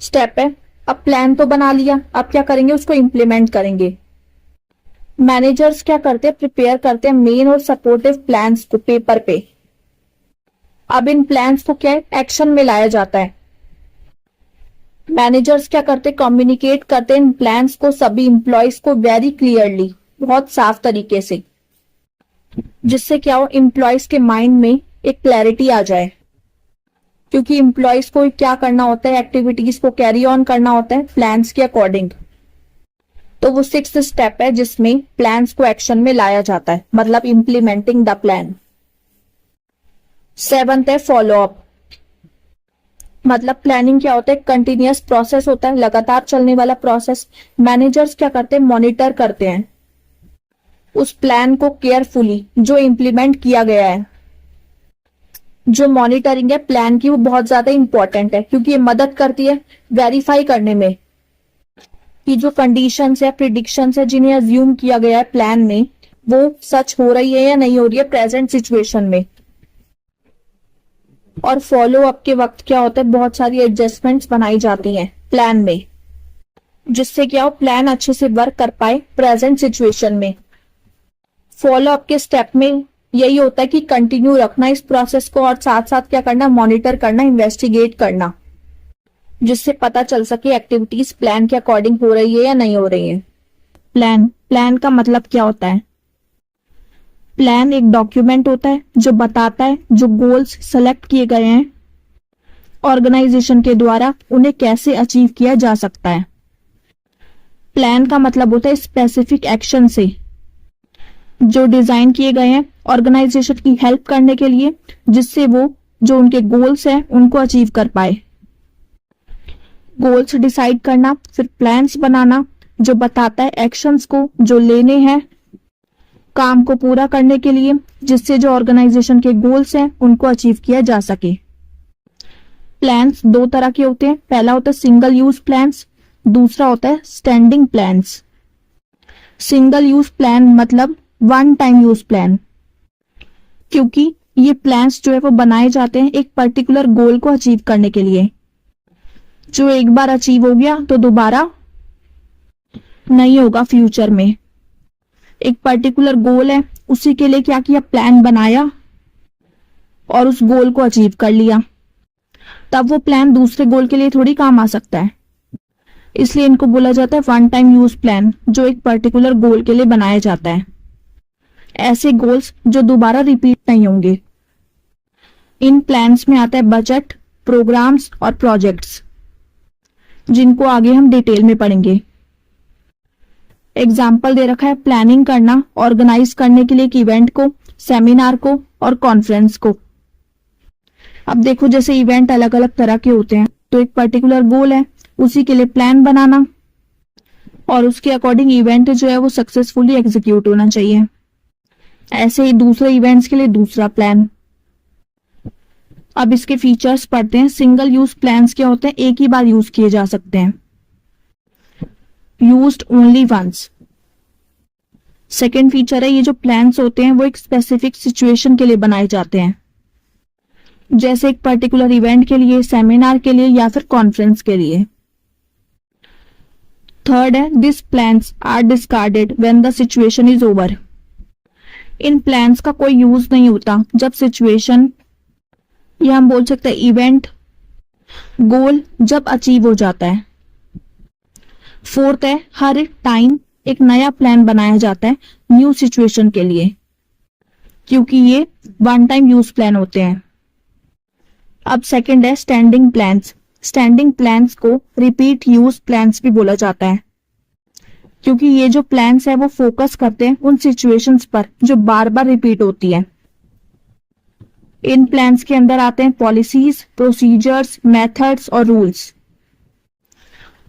स्टेप है, अब प्लान तो बना लिया, अब क्या करेंगे, उसको इंप्लीमेंट करेंगे। मैनेजर्स क्या करते हैं, प्रिपेयर करते हैं मेन और सपोर्टिव प्लान्स को पेपर पे। अब इन प्लान्स को क्या एक्शन में लाया जाता है। मैनेजर्स क्या करते हैं, कम्युनिकेट करते हैं इन प्लान्स को सभी इंप्लॉइज को वेरी क्लियरली, बहुत साफ तरीके से, जिससे क्या हो इंप्लॉइज के माइंड में एक क्लैरिटी आ जाए। क्योंकि इंप्लॉइज को क्या करना होता है, एक्टिविटीज को कैरी ऑन करना होता है प्लान्स के अकॉर्डिंग। तो वो सिक्स्थ स्टेप है जिसमें प्लान्स को एक्शन में लाया जाता है, मतलब इंप्लीमेंटिंग द प्लान। सेवंथ है फॉलो अप, मतलब प्लानिंग क्या होता है, कंटिन्यूअस प्रोसेस होता है, लगातार चलने वाला प्रोसेस। मैनेजर्स क्या करते हैं, मॉनिटर करते हैं उस प्लान को केयरफुली जो इंप्लीमेंट किया गया है। जो मॉनिटरिंग है प्लान की वो बहुत ज्यादा इंपॉर्टेंट है, क्योंकि ये मदद करती है वेरीफाई करने में कि जो कंडीशंस या प्रिडिक्शंस है जिन्हें अज्यूम किया गया है प्लान में, वो सच हो रही है या नहीं हो रही है प्रेजेंट सिचुएशन में। और फॉलो अप के वक्त क्या होता है, बहुत सारी एडजस्टमेंट्स बनाई जाती हैं प्लान में, जिससे क्या हो प्लान अच्छे से वर्क कर पाए प्रेजेंट सिचुएशन में। फॉलो अप के स्टेप में यही होता है कि कंटिन्यू रखना इस प्रोसेस को, और साथ साथ क्या करना, मॉनिटर करना, इन्वेस्टिगेट करना, जिससे पता चल सके एक्टिविटीज प्लान के अकॉर्डिंग हो रही है या नहीं हो रही है। प्लान का मतलब क्या होता है? प्लान एक डॉक्यूमेंट होता है जो बताता है जो गोल्स सेलेक्ट किए गए हैं ऑर्गेनाइजेशन के द्वारा उन्हें कैसे अचीव किया जा सकता है। प्लान का मतलब होता है स्पेसिफिक एक्शन से जो डिजाइन किए गए हैं ऑर्गेनाइजेशन की हेल्प करने के लिए, जिससे वो जो उनके गोल्स हैं उनको अचीव कर पाए। गोल्स डिसाइड करना, फिर प्लान्स बनाना जो बताता है एक्शंस को जो लेने हैं काम को पूरा करने के लिए, जिससे जो ऑर्गेनाइजेशन के गोल्स हैं उनको अचीव किया जा सके। प्लान्स दो तरह के होते हैं, पहला होता है सिंगल यूज प्लान्स, दूसरा होता है standing plans. Single use plan मतलब वन टाइम यूज प्लान, क्योंकि ये प्लान्स जो है वो बनाए जाते हैं एक पर्टिकुलर गोल को अचीव करने के लिए। जो एक बार अचीव हो गया तो दोबारा नहीं होगा फ्यूचर में। एक पर्टिकुलर गोल है, उसी के लिए क्या किया, प्लान बनाया और उस गोल को अचीव कर लिया, तब वो प्लान दूसरे गोल के लिए थोड़ी काम आ सकता है। इसलिए इनको बोला जाता है वन टाइम यूज प्लान, जो एक पर्टिकुलर गोल के लिए बनाया जाता है। ऐसे गोल्स जो दोबारा रिपीट नहीं होंगे। इन प्लान्स में आता है बजट, प्रोग्राम्स और प्रोजेक्ट्स, जिनको आगे हम डिटेल में पढ़ेंगे। एग्जाम्पल दे रखा है प्लानिंग करना, ऑर्गेनाइज करने के लिए एक इवेंट को, सेमिनार को और कॉन्फ्रेंस को। अब देखो जैसे इवेंट अलग अलग तरह के होते हैं, तो एक पर्टिकुलर गोल है, उसी के लिए प्लान बनाना और उसके अकॉर्डिंग इवेंट जो है वो सक्सेसफुली एग्जीक्यूट होना चाहिए। ऐसे ही दूसरे इवेंट्स के लिए दूसरा प्लान। अब इसके फीचर्स पढ़ते हैं। सिंगल यूज प्लान्स क्या होते हैं, एक ही बार यूज किए जा सकते हैं, used only once. Second feature है ये जो प्लान्स होते हैं वो एक स्पेसिफिक सिचुएशन के लिए बनाए जाते हैं, जैसे एक पर्टिकुलर इवेंट के लिए, सेमिनार के लिए या फिर कॉन्फ्रेंस के लिए। थर्ड है this plans are discarded when the situation is over. इन प्लान्स का कोई यूज नहीं होता जब सिचुएशन, या हम बोल सकते हैं इवेंट, गोल जब अचीव हो जाता है। फोर्थ है हर टाइम एक नया प्लान बनाया जाता है न्यू सिचुएशन के लिए, क्योंकि ये वन टाइम यूज प्लान होते हैं। अब सेकंड है स्टैंडिंग प्लान्स। स्टैंडिंग प्लान्स को रिपीट यूज प्लान्स भी बोला जाता है, क्योंकि ये जो प्लान्स है वो फोकस करते हैं उन सिचुएशंस पर जो बार बार रिपीट होती है। इन प्लान्स के अंदर आते हैं पॉलिसीज, प्रोसीजर्स, मेथड्स और रूल्स।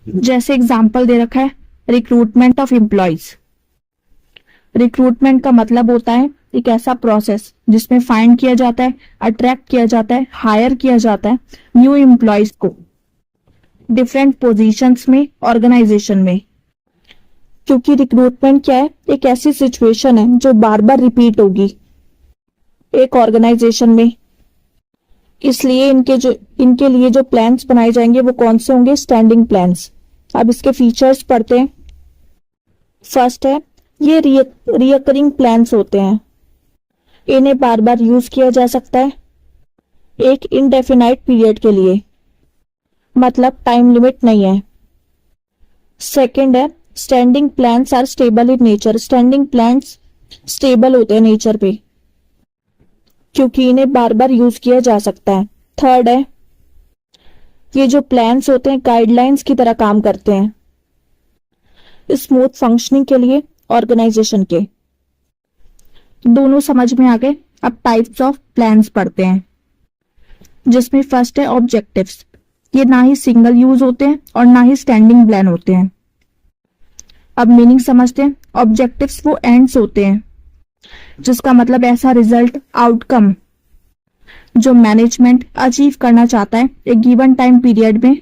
जैसे एग्जाम्पल दे रखा है रिक्रूटमेंट ऑफ एम्प्लॉयज। रिक्रूटमेंट का मतलब होता है एक ऐसा प्रोसेस जिसमें फाइंड किया जाता है, अट्रैक्ट किया जाता है, हायर किया जाता है न्यू एम्प्लॉयज को डिफरेंट पोजीशंस में ऑर्गेनाइजेशन में। क्योंकि रिक्रूटमेंट क्या है, एक ऐसी सिचुएशन है जो बार बार रिपीट होगी एक ऑर्गेनाइजेशन में, इसलिए इनके लिए जो प्लान्स बनाए जाएंगे वो कौन से होंगे, स्टैंडिंग प्लान्स। अब इसके फीचर्स पढ़ते हैं। फर्स्ट है ये रिकरिंग प्लान्स होते हैं, इन्हें बार बार यूज किया जा सकता है एक इनडेफिनाइट पीरियड के लिए, मतलब टाइम लिमिट नहीं है। सेकंड है standing plans are stable in nature. Standing plans stable होते हैं नेचर पे, क्योंकि इन्हें बार बार यूज किया जा सकता है। थर्ड है ये जो प्लान्स होते हैं गाइडलाइंस की तरह काम करते हैं स्मूथ फंक्शनिंग के लिए ऑर्गेनाइजेशन के। दोनों समझ में आ गए। अब टाइप्स ऑफ प्लान्स पढ़ते हैं, जिसमें फर्स्ट है ऑब्जेक्टिव्स। ये ना ही सिंगल यूज होते हैं और ना ही स्टैंडिंग प्लान होते हैं। अब मीनिंग समझते हैं। ऑब्जेक्टिव्स वो एंड्स होते हैं, जिसका मतलब ऐसा रिजल्ट, आउटकम जो मैनेजमेंट अचीव करना चाहता है एक गिवन टाइम पीरियड में,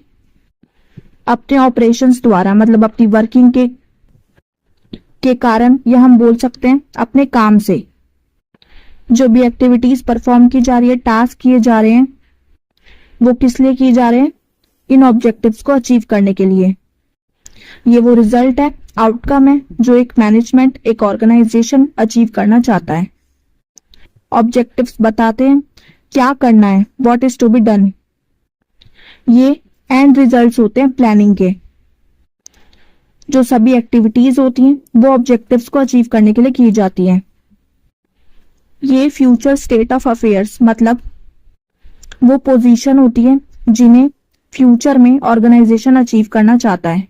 अपने ऑपरेशंस द्वारा, मतलब अपनी वर्किंग के कारण, या हम बोल सकते हैं अपने काम से, जो भी एक्टिविटीज परफॉर्म की जा रही है, टास्क किए जा रहे हैं, वो किस लिए किए जा रहे हैं? इन ऑब्जेक्टिव्स को अचीव करने के लिए। ये वो रिजल्ट है, आउटकम है, जो एक मैनेजमेंट, एक ऑर्गेनाइजेशन अचीव करना चाहता है। ऑब्जेक्टिव्स बताते हैं क्या करना है, what is to be done. ये एंड रिजल्ट्स होते हैं प्लानिंग के। जो सभी एक्टिविटीज होती हैं वो ऑब्जेक्टिव्स को अचीव करने के लिए की जाती हैं। ये फ्यूचर स्टेट ऑफ अफेयर्स, मतलब वो पोजीशन होती है जिन्हें फ्यूचर में ऑर्गेनाइजेशन अचीव करना चाहता है।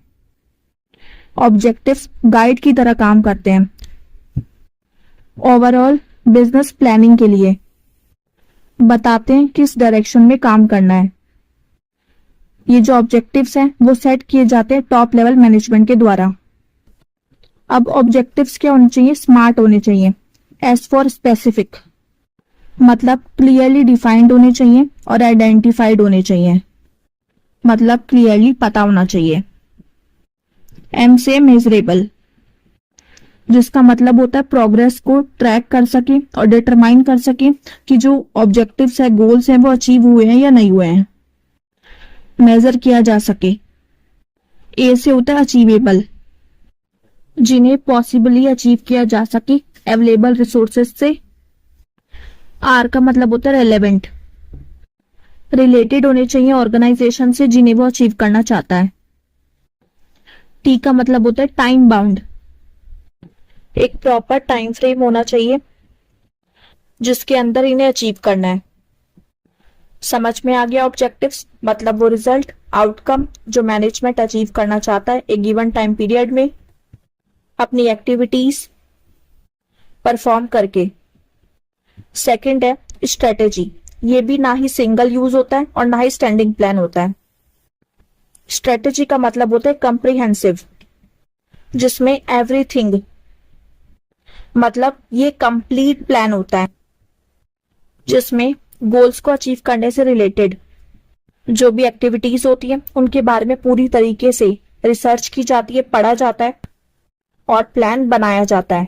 ऑब्जेक्टिव्स गाइड की तरह काम करते हैं ओवरऑल बिजनेस प्लानिंग के लिए, बताते हैं किस डायरेक्शन में काम करना है। ये जो ऑब्जेक्टिव्स हैं वो सेट किए जाते हैं टॉप लेवल मैनेजमेंट के द्वारा। अब ऑब्जेक्टिव्स क्या होने चाहिए? स्मार्ट होने चाहिए। एस फॉर स्पेसिफिक, मतलब क्लियरली डिफाइंड होने चाहिए और आइडेंटिफाइड होने चाहिए, मतलब क्लियरली पता होना चाहिए। एम से मेजरेबल, जिसका मतलब होता है प्रोग्रेस को ट्रैक कर सके और डिटरमाइन कर सके कि जो ऑब्जेक्टिव्स है, गोल्स हैं, वो अचीव हुए हैं या नहीं हुए हैं, मेजर किया जा सके। ए से होता है अचीवेबल, जिन्हें पॉसिबली अचीव किया जा सके अवेलेबल रिसोर्सेज से। आर का मतलब होता है रेलेवेंट, रिलेटेड होने चाहिए ऑर्गेनाइजेशन से जिन्हें वो अचीव करना चाहता है। टी का मतलब होता है टाइम बाउंड, एक प्रॉपर टाइम फ्रेम होना चाहिए जिसके अंदर इन्हें अचीव करना है। समझ में आ गया? ऑब्जेक्टिव्स मतलब वो रिजल्ट, आउटकम जो मैनेजमेंट अचीव करना चाहता है एक गिवन टाइम पीरियड में अपनी एक्टिविटीज परफॉर्म करके। सेकंड है स्ट्रेटेजी, ये भी ना ही सिंगल यूज होता है और ना ही स्टैंडिंग प्लान होता है। स्ट्रेटेजी का मतलब होता है कम्प्रिहेंसिव, जिसमें एवरीथिंग, मतलब ये कंप्लीट प्लान होता है जिसमें गोल्स को अचीव करने से रिलेटेड जो भी एक्टिविटीज होती है उनके बारे में पूरी तरीके से रिसर्च की जाती है, पढ़ा जाता है और प्लान बनाया जाता है।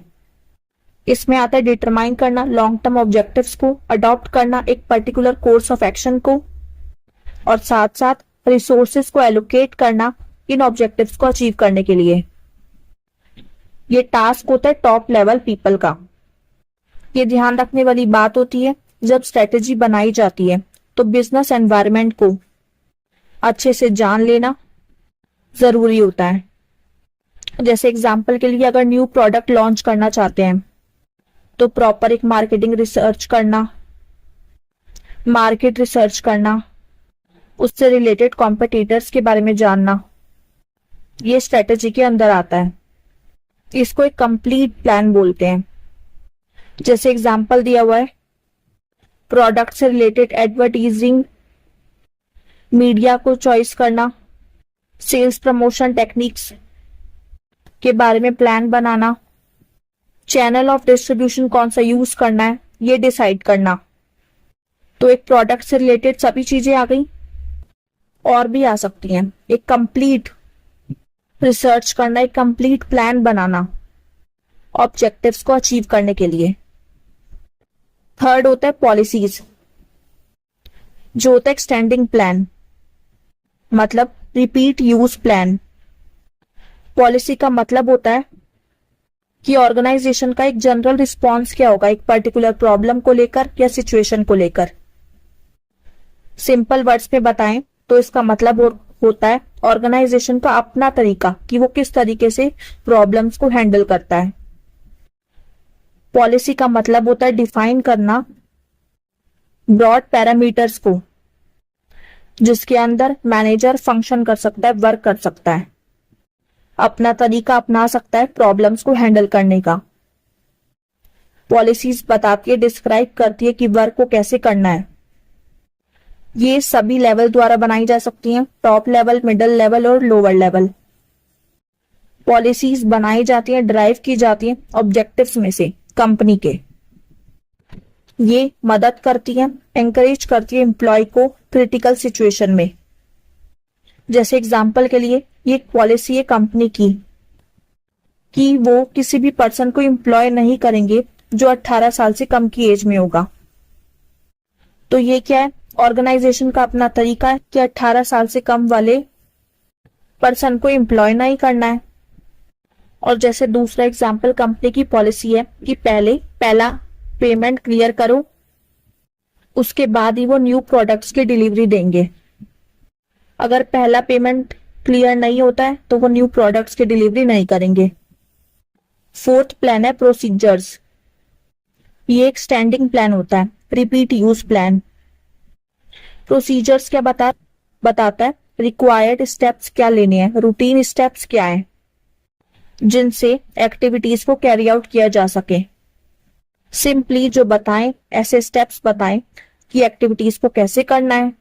इसमें आता है डिटरमाइन करना लॉन्ग टर्म ऑब्जेक्टिव्स को, अडॉप्ट करना एक पर्टिकुलर कोर्स ऑफ एक्शन को, और साथ साथ रिसोर्सेज को एलोकेट करना इन ऑब्जेक्टिव्स को अचीव करने के लिए। ये टास्क होता है टॉप लेवल पीपल का। ये ध्यान रखने वाली बात होती है जब स्ट्रेटेजी बनाई जाती है तो बिजनेस एनवायरनमेंट को अच्छे से जान लेना जरूरी होता है। जैसे एग्जांपल के लिए अगर न्यू प्रोडक्ट लॉन्च करना चाहते हैं तो प्रॉपर एक मार्केटिंग रिसर्च करना, मार्केट रिसर्च करना, उससे रिलेटेड कॉम्पिटिटर्स के बारे में जानना, ये स्ट्रेटेजी के अंदर आता है। इसको एक कंप्लीट प्लान बोलते हैं। जैसे एग्जांपल दिया हुआ है प्रोडक्ट से रिलेटेड एडवर्टीजिंग, मीडिया को चॉइस करना, सेल्स प्रमोशन टेक्निक्स के बारे में plan banana, channel of distribution कौन सा यूज करना है ये डिसाइड करना। तो एक प्रोडक्ट से रिलेटेड सभी चीजें आ गई, और भी आ सकती हैं। एक कंप्लीट रिसर्च करना, एक कंप्लीट प्लान बनाना ऑब्जेक्टिव्स को अचीव करने के लिए। थर्ड होता है पॉलिसीज, जो होता है एक्सटेंडिंग प्लान, मतलब रिपीट यूज प्लान। पॉलिसी का मतलब होता है कि ऑर्गेनाइजेशन का एक जनरल रिस्पॉन्स क्या होगा एक पर्टिकुलर प्रॉब्लम को लेकर या सिचुएशन को लेकर। सिंपल वर्ड्स में बताएं तो इसका मतलब होता है ऑर्गेनाइजेशन का अपना तरीका कि वो किस तरीके से प्रॉब्लम्स को हैंडल करता है। पॉलिसी का मतलब होता है डिफाइन करना ब्रॉड पैरामीटर्स को जिसके अंदर मैनेजर फंक्शन कर सकता है, वर्क कर सकता है, अपना तरीका अपना सकता है प्रॉब्लम्स को हैंडल करने का। पॉलिसीज बताती है, डिस्क्राइब करती है कि वर्क को कैसे करना है। ये सभी लेवल द्वारा बनाई जा सकती हैं, टॉप लेवल, मिडिल लेवल और लोअर लेवल। पॉलिसीज बनाई जाती हैं, ड्राइव की जाती हैं ऑब्जेक्टिव्स में से कंपनी के। ये मदद करती हैं, एंकरेज करती है एम्प्लॉय को क्रिटिकल सिचुएशन में जैसे एग्जाम्पल के लिए ये एक पॉलिसी है कंपनी की कि वो किसी भी पर्सन को एम्प्लॉय नहीं करेंगे जो 18 साल से कम की एज में होगा। तो ये क्या है, ऑर्गेनाइजेशन का अपना तरीका है कि 18 साल से कम वाले पर्सन को एम्प्लॉय नहीं करना है। और जैसे दूसरा एग्जाम्पल कंपनी की पॉलिसी है कि पहला पेमेंट क्लियर करो, उसके बाद ही वो न्यू प्रोडक्ट्स की डिलीवरी देंगे। अगर पहला पेमेंट क्लियर नहीं होता है तो वो न्यू प्रोडक्ट्स की डिलीवरी नहीं करेंगे। फोर्थ प्लान है प्रोसीजर्स। ये एक स्टैंडिंग प्लान होता है, रिपीट यूज प्लान। प्रोसीजर्स क्या बताता है, रिक्वायर्ड स्टेप्स क्या लेने हैं, रूटीन स्टेप्स क्या है जिनसे एक्टिविटीज को कैरी आउट किया जा सके। सिंपली जो बताएं, ऐसे स्टेप्स बताएं कि एक्टिविटीज को कैसे करना है।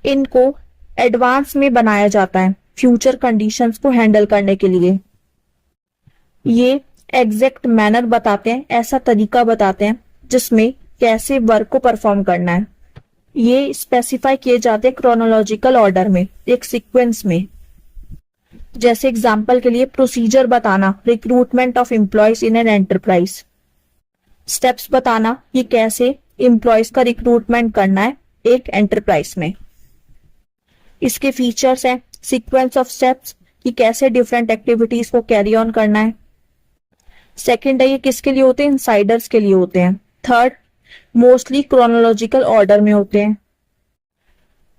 इनको एडवांस में बनाया जाता है फ्यूचर कंडीशंस को हैंडल करने के लिए। ये एग्जैक्ट मैनर बताते हैं, ऐसा तरीका बताते हैं जिसमें कैसे वर्क को परफॉर्म करना है। ये स्पेसिफाई किए जाते हैं क्रोनोलॉजिकल ऑर्डर में, एक सीक्वेंस में। जैसे एग्जाम्पल के लिए प्रोसीजर बताना, recruitment of employees in an enterprise. Steps बताना कि कैसे एम्प्लॉयज का रिक्रूटमेंट करना है एक एंटरप्राइज में। इसके फीचर्स हैं सीक्वेंस ऑफ स्टेप्स कि कैसे डिफरेंट एक्टिविटीज को कैरी ऑन करना है। सेकंड है ये किसके लिए होते हैं, इनसाइडर्स के लिए होते हैं। थर्ड, मोस्टली क्रोनोलॉजिकल ऑर्डर में होते हैं।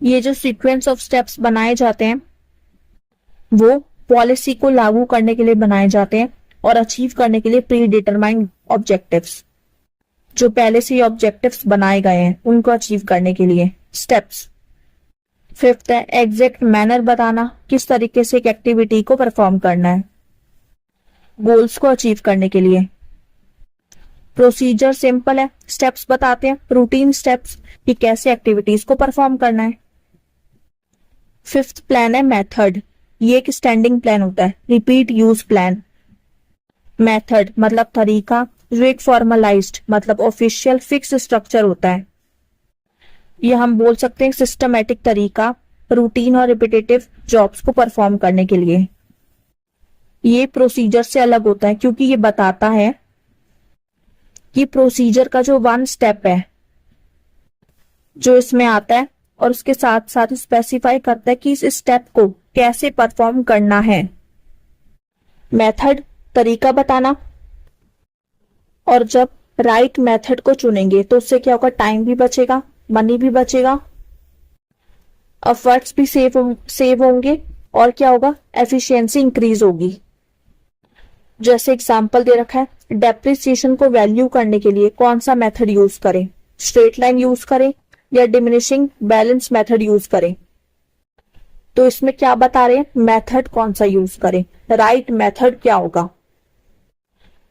ये जो सीक्वेंस ऑफ स्टेप्स बनाए जाते हैं वो पॉलिसी को लागू करने के लिए बनाए जाते हैं और अचीव करने के लिए प्री डिटरमाइंड ऑब्जेक्टिव्स, जो पहले से ही ऑब्जेक्टिव्स बनाए गए हैं उनको अचीव करने के लिए स्टेप्स। फिफ्थ है एग्जैक्ट मैनर बताना, किस तरीके से एक एक्टिविटी को परफॉर्म करना है गोल्स को अचीव करने के लिए। प्रोसीजर सिंपल है, स्टेप्स बताते हैं, रूटीन स्टेप्स कि कैसे एक्टिविटीज को परफॉर्म करना है। फिफ्थ प्लान है मेथड। ये एक स्टैंडिंग प्लान होता है, रिपीट यूज प्लान। मेथड मतलब तरीका, जो एक फॉर्मलाइज्ड मतलब ऑफिशियल फिक्स स्ट्रक्चर होता है। ये हम बोल सकते हैं सिस्टमैटिक तरीका रूटीन और रिपीटेटिव जॉब्स को परफॉर्म करने के लिए। ये प्रोसीजर से अलग होता है क्योंकि ये बताता है कि प्रोसीजर का जो वन स्टेप है जो इसमें आता है और उसके साथ साथ स्पेसिफाई करता है कि इस स्टेप को कैसे परफॉर्म करना है। मेथड तरीका बताना, और जब राइट मेथड को चुनेंगे तो उससे क्या होगा, टाइम भी बचेगा, मनी भी बचेगा, एफर्ट्स भी सेव होंगे और क्या होगा, एफिशिएंसी इंक्रीज होगी। जैसे एग्जांपल दे रखा है, डेप्रिसिएशन को वैल्यू करने के लिए कौन सा मेथड यूज करें, स्ट्रेट लाइन यूज करें या डिमिनिशिंग बैलेंस मेथड यूज करें। तो इसमें क्या बता रहे हैं, मेथड कौन सा यूज करें, राइट मेथड क्या होगा।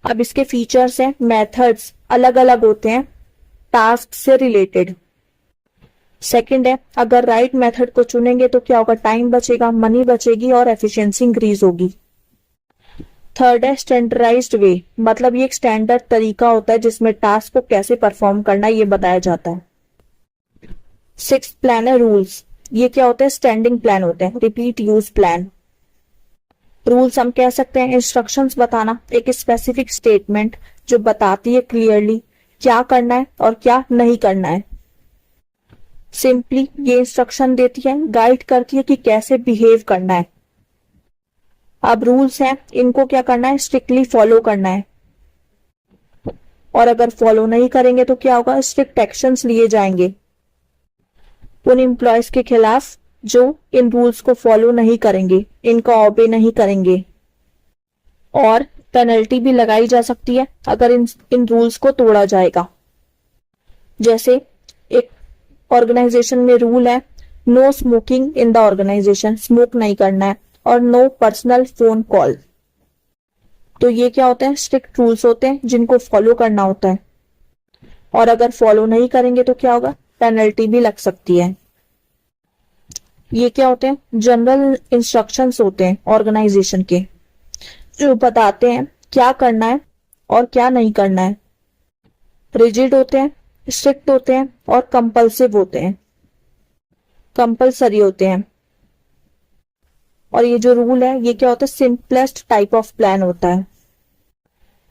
अब इसके फीचर्स हैं, मेथड्स अलग अलग होते हैं टास्क से रिलेटेड। सेकंड है, अगर राइट मेथड को चुनेंगे तो क्या होगा, टाइम बचेगा, मनी बचेगी और एफिशिएंसी इंक्रीज होगी। थर्ड है स्टैंडर्डाइज्ड वे, मतलब ये एक स्टैंडर्ड तरीका होता है जिसमें टास्क को कैसे परफॉर्म करना है ये बताया जाता है। सिक्स्थ प्लान है रूल्स। ये क्या होता है, स्टैंडिंग प्लान होते हैं, रिपीट यूज प्लान। रूल्स हम कह सकते हैं इंस्ट्रक्शंस बताना, एक स्पेसिफिक स्टेटमेंट जो बताती है क्लियरली क्या करना है और क्या नहीं करना है। सिंपली ये इंस्ट्रक्शन देती है, गाइड करती है कि कैसे बिहेव करना है। अब रूल्स हैं, इनको क्या करना है, स्ट्रिक्टली फॉलो करना है, और अगर फॉलो नहीं करेंगे तो क्या होगा, स्ट्रिक्ट एक्शंस लिए जाएंगे उन एम्प्लॉयज के खिलाफ जो इन रूल्स को फॉलो नहीं करेंगे, इनका ऑबे नहीं करेंगे, और पेनल्टी भी लगाई जा सकती है अगर इन रूल्स को तोड़ा जाएगा। जैसे एक ऑर्गेनाइजेशन में रूल है, no smoking in the organisation, smoke नहीं करना है, और नो पर्सनल फोन कॉल। तो ये क्या होते हैं, स्ट्रिक्ट रूल्स होते हैं जिनको फॉलो करना होता है, और अगर फॉलो नहीं करेंगे तो क्या होगा, पेनल्टी भी लग सकती है। ये क्या होते हैं, जनरल इंस्ट्रक्शंस होते हैं ऑर्गेनाइजेशन के, जो बताते हैं क्या करना है और क्या नहीं करना है। रिजिड होते हैं, स्ट्रिक्ट होते हैं और कंपल्सिव होते हैं, कंपल्सरी होते हैं। और ये जो रूल है ये क्या होता है, सिंपलेस्ट टाइप ऑफ प्लान होता है।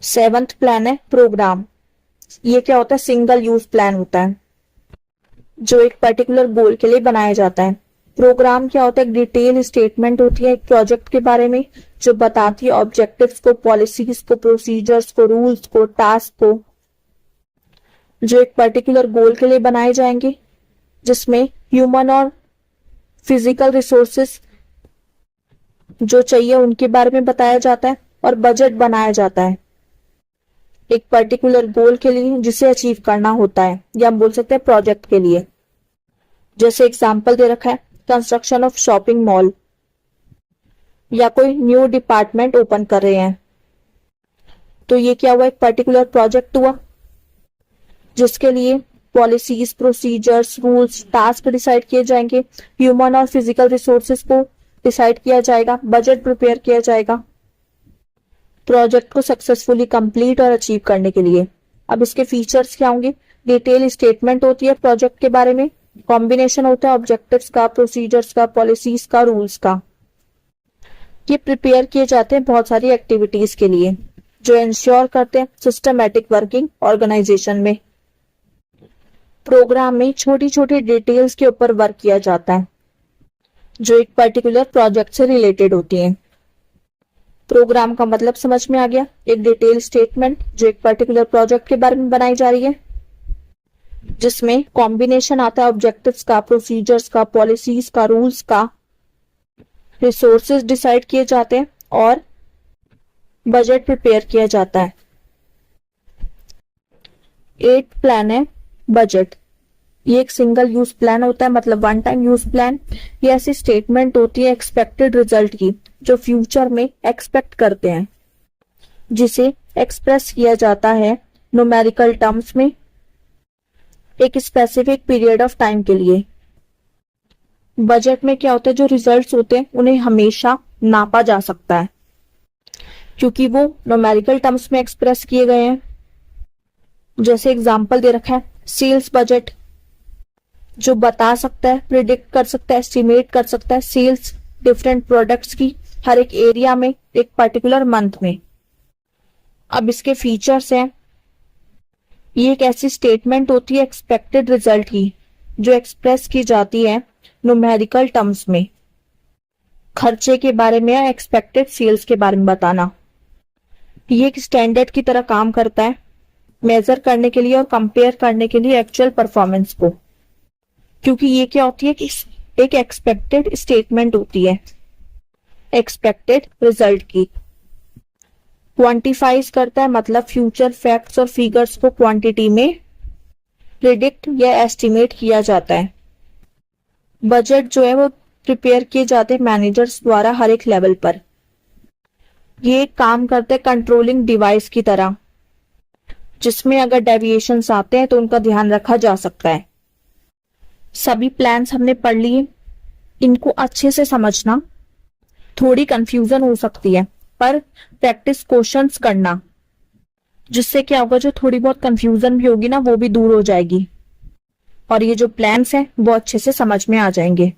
7th प्लान है प्रोग्राम। ये क्या होता है, सिंगल यूज प्लान होता है जो एक पर्टिकुलर गोल के लिए बनाया जाता है। प्रोग्राम क्या होता है, एक डिटेल स्टेटमेंट होती है एक प्रोजेक्ट के बारे में जो बताती है ऑब्जेक्टिव्स को, पॉलिसीज को, प्रोसीजर्स को, रूल्स को, टास्क को, जो एक पर्टिकुलर गोल के लिए बनाए जाएंगे, जिसमें ह्यूमन और फिजिकल रिसोर्सेस जो चाहिए उनके बारे में बताया जाता है और बजट बनाया जाता है एक पर्टिकुलर गोल के लिए जिसे अचीव करना होता है, या हम बोल सकते हैं प्रोजेक्ट के लिए। जैसे एग्जांपल दे रखा है, कंस्ट्रक्शन ऑफ शॉपिंग मॉल, या कोई न्यू डिपार्टमेंट ओपन कर रहे हैं, तो ये क्या हुआ, एक पर्टिकुलर प्रोजेक्ट हुआ जिसके लिए policies, procedures, rules, task decide किए जाएंगे, ह्यूमन और फिजिकल रिसोर्सेज को डिसाइड किया जाएगा, बजट प्रिपेयर किया जाएगा प्रोजेक्ट को सक्सेसफुली कंप्लीट और अचीव करने के लिए। अब इसके फीचर्स क्या होंगे, डिटेल स्टेटमेंट होती है प्रोजेक्ट के बारे में, कॉम्बिनेशन होता है ऑब्जेक्टिव्स का, प्रोसीजर्स का, पॉलिसीज का, रूल्स का। ये प्रिपेयर किए जाते हैं बहुत सारी एक्टिविटीज के लिए जो इंश्योर करते हैं सिस्टमैटिक वर्किंग ऑर्गेनाइजेशन में। प्रोग्राम में छोटी छोटी डिटेल्स के ऊपर वर्क किया जाता है जो एक पर्टिकुलर प्रोजेक्ट से रिलेटेड होती हैं। प्रोग्राम का मतलब समझ में आ गया, एक डिटेल स्टेटमेंट जो एक पर्टिकुलर प्रोजेक्ट के बारे में बनाई जा रही है, जिसमें कॉम्बिनेशन आता है ऑब्जेक्टिव्स का, प्रोसीजर्स का, पॉलिसीज का, रूल्स का, रिसोर्सेज डिसाइड किए जाते हैं और बजट प्रिपेयर किया जाता है। 8th प्लान है बजट। ये एक सिंगल यूज प्लान होता है, मतलब वन टाइम यूज प्लान। ये ऐसी स्टेटमेंट होती है एक्सपेक्टेड रिजल्ट की जो फ्यूचर में एक्सपेक्ट करते हैं, जिसे एक्सप्रेस किया जाता है न्यूमेरिकल टर्म्स में एक स्पेसिफिक पीरियड ऑफ टाइम के लिए। बजट में क्या होता है, जो रिजल्ट्स होते हैं उन्हें हमेशा नापा जा सकता है क्योंकि वो न्यूमेरिकल टर्म्स में एक्सप्रेस किए गए हैं। जैसे एग्जांपल दे रखा है, सेल्स बजट जो बता सकता है, प्रिडिक्ट कर सकता है, एस्टिमेट कर सकता है सेल्स डिफरेंट प्रोडक्ट्स की हर एक एरिया में एक पर्टिकुलर मंथ में। अब इसके फीचर्स हैं, ये एक ऐसी स्टेटमेंट होती है एक्सपेक्टेड रिजल्ट की जो एक्सप्रेस की जाती है न्यूमेरिकल टर्म्स में, खर्चे के बारे में या एक्सपेक्टेड सेल्स के बारे में बताना। ये एक स्टैंडर्ड की तरह काम करता है मेजर करने के लिए और कंपेयर करने के लिए एक्चुअल परफॉर्मेंस को, क्योंकि ये क्या होती है कि एक एक्सपेक्टेड स्टेटमेंट होती है एक्सपेक्टेड रिजल्ट की। क्वांटिफाइज करता है, मतलब फ्यूचर फैक्ट्स और फिगर्स को क्वांटिटी में प्रिडिक्ट या एस्टिमेट किया जाता है। बजट जो है वो प्रिपेयर किए जाते हैं मैनेजर्स द्वारा हर एक लेवल पर। ये काम करते हैं कंट्रोलिंग डिवाइस की तरह, जिसमें अगर डेविएशंस आते हैं तो उनका ध्यान रखा जा सकता है। सभी प्लान्स हमने पढ़ लिए, इनको अच्छे से समझना, थोड़ी कंफ्यूजन हो सकती है पर प्रैक्टिस क्वेश्चंस करना, जिससे क्या होगा जो थोड़ी बहुत कंफ्यूजन भी होगी ना वो भी दूर हो जाएगी और ये जो प्लान्स हैं वो अच्छे से समझ में आ जाएंगे।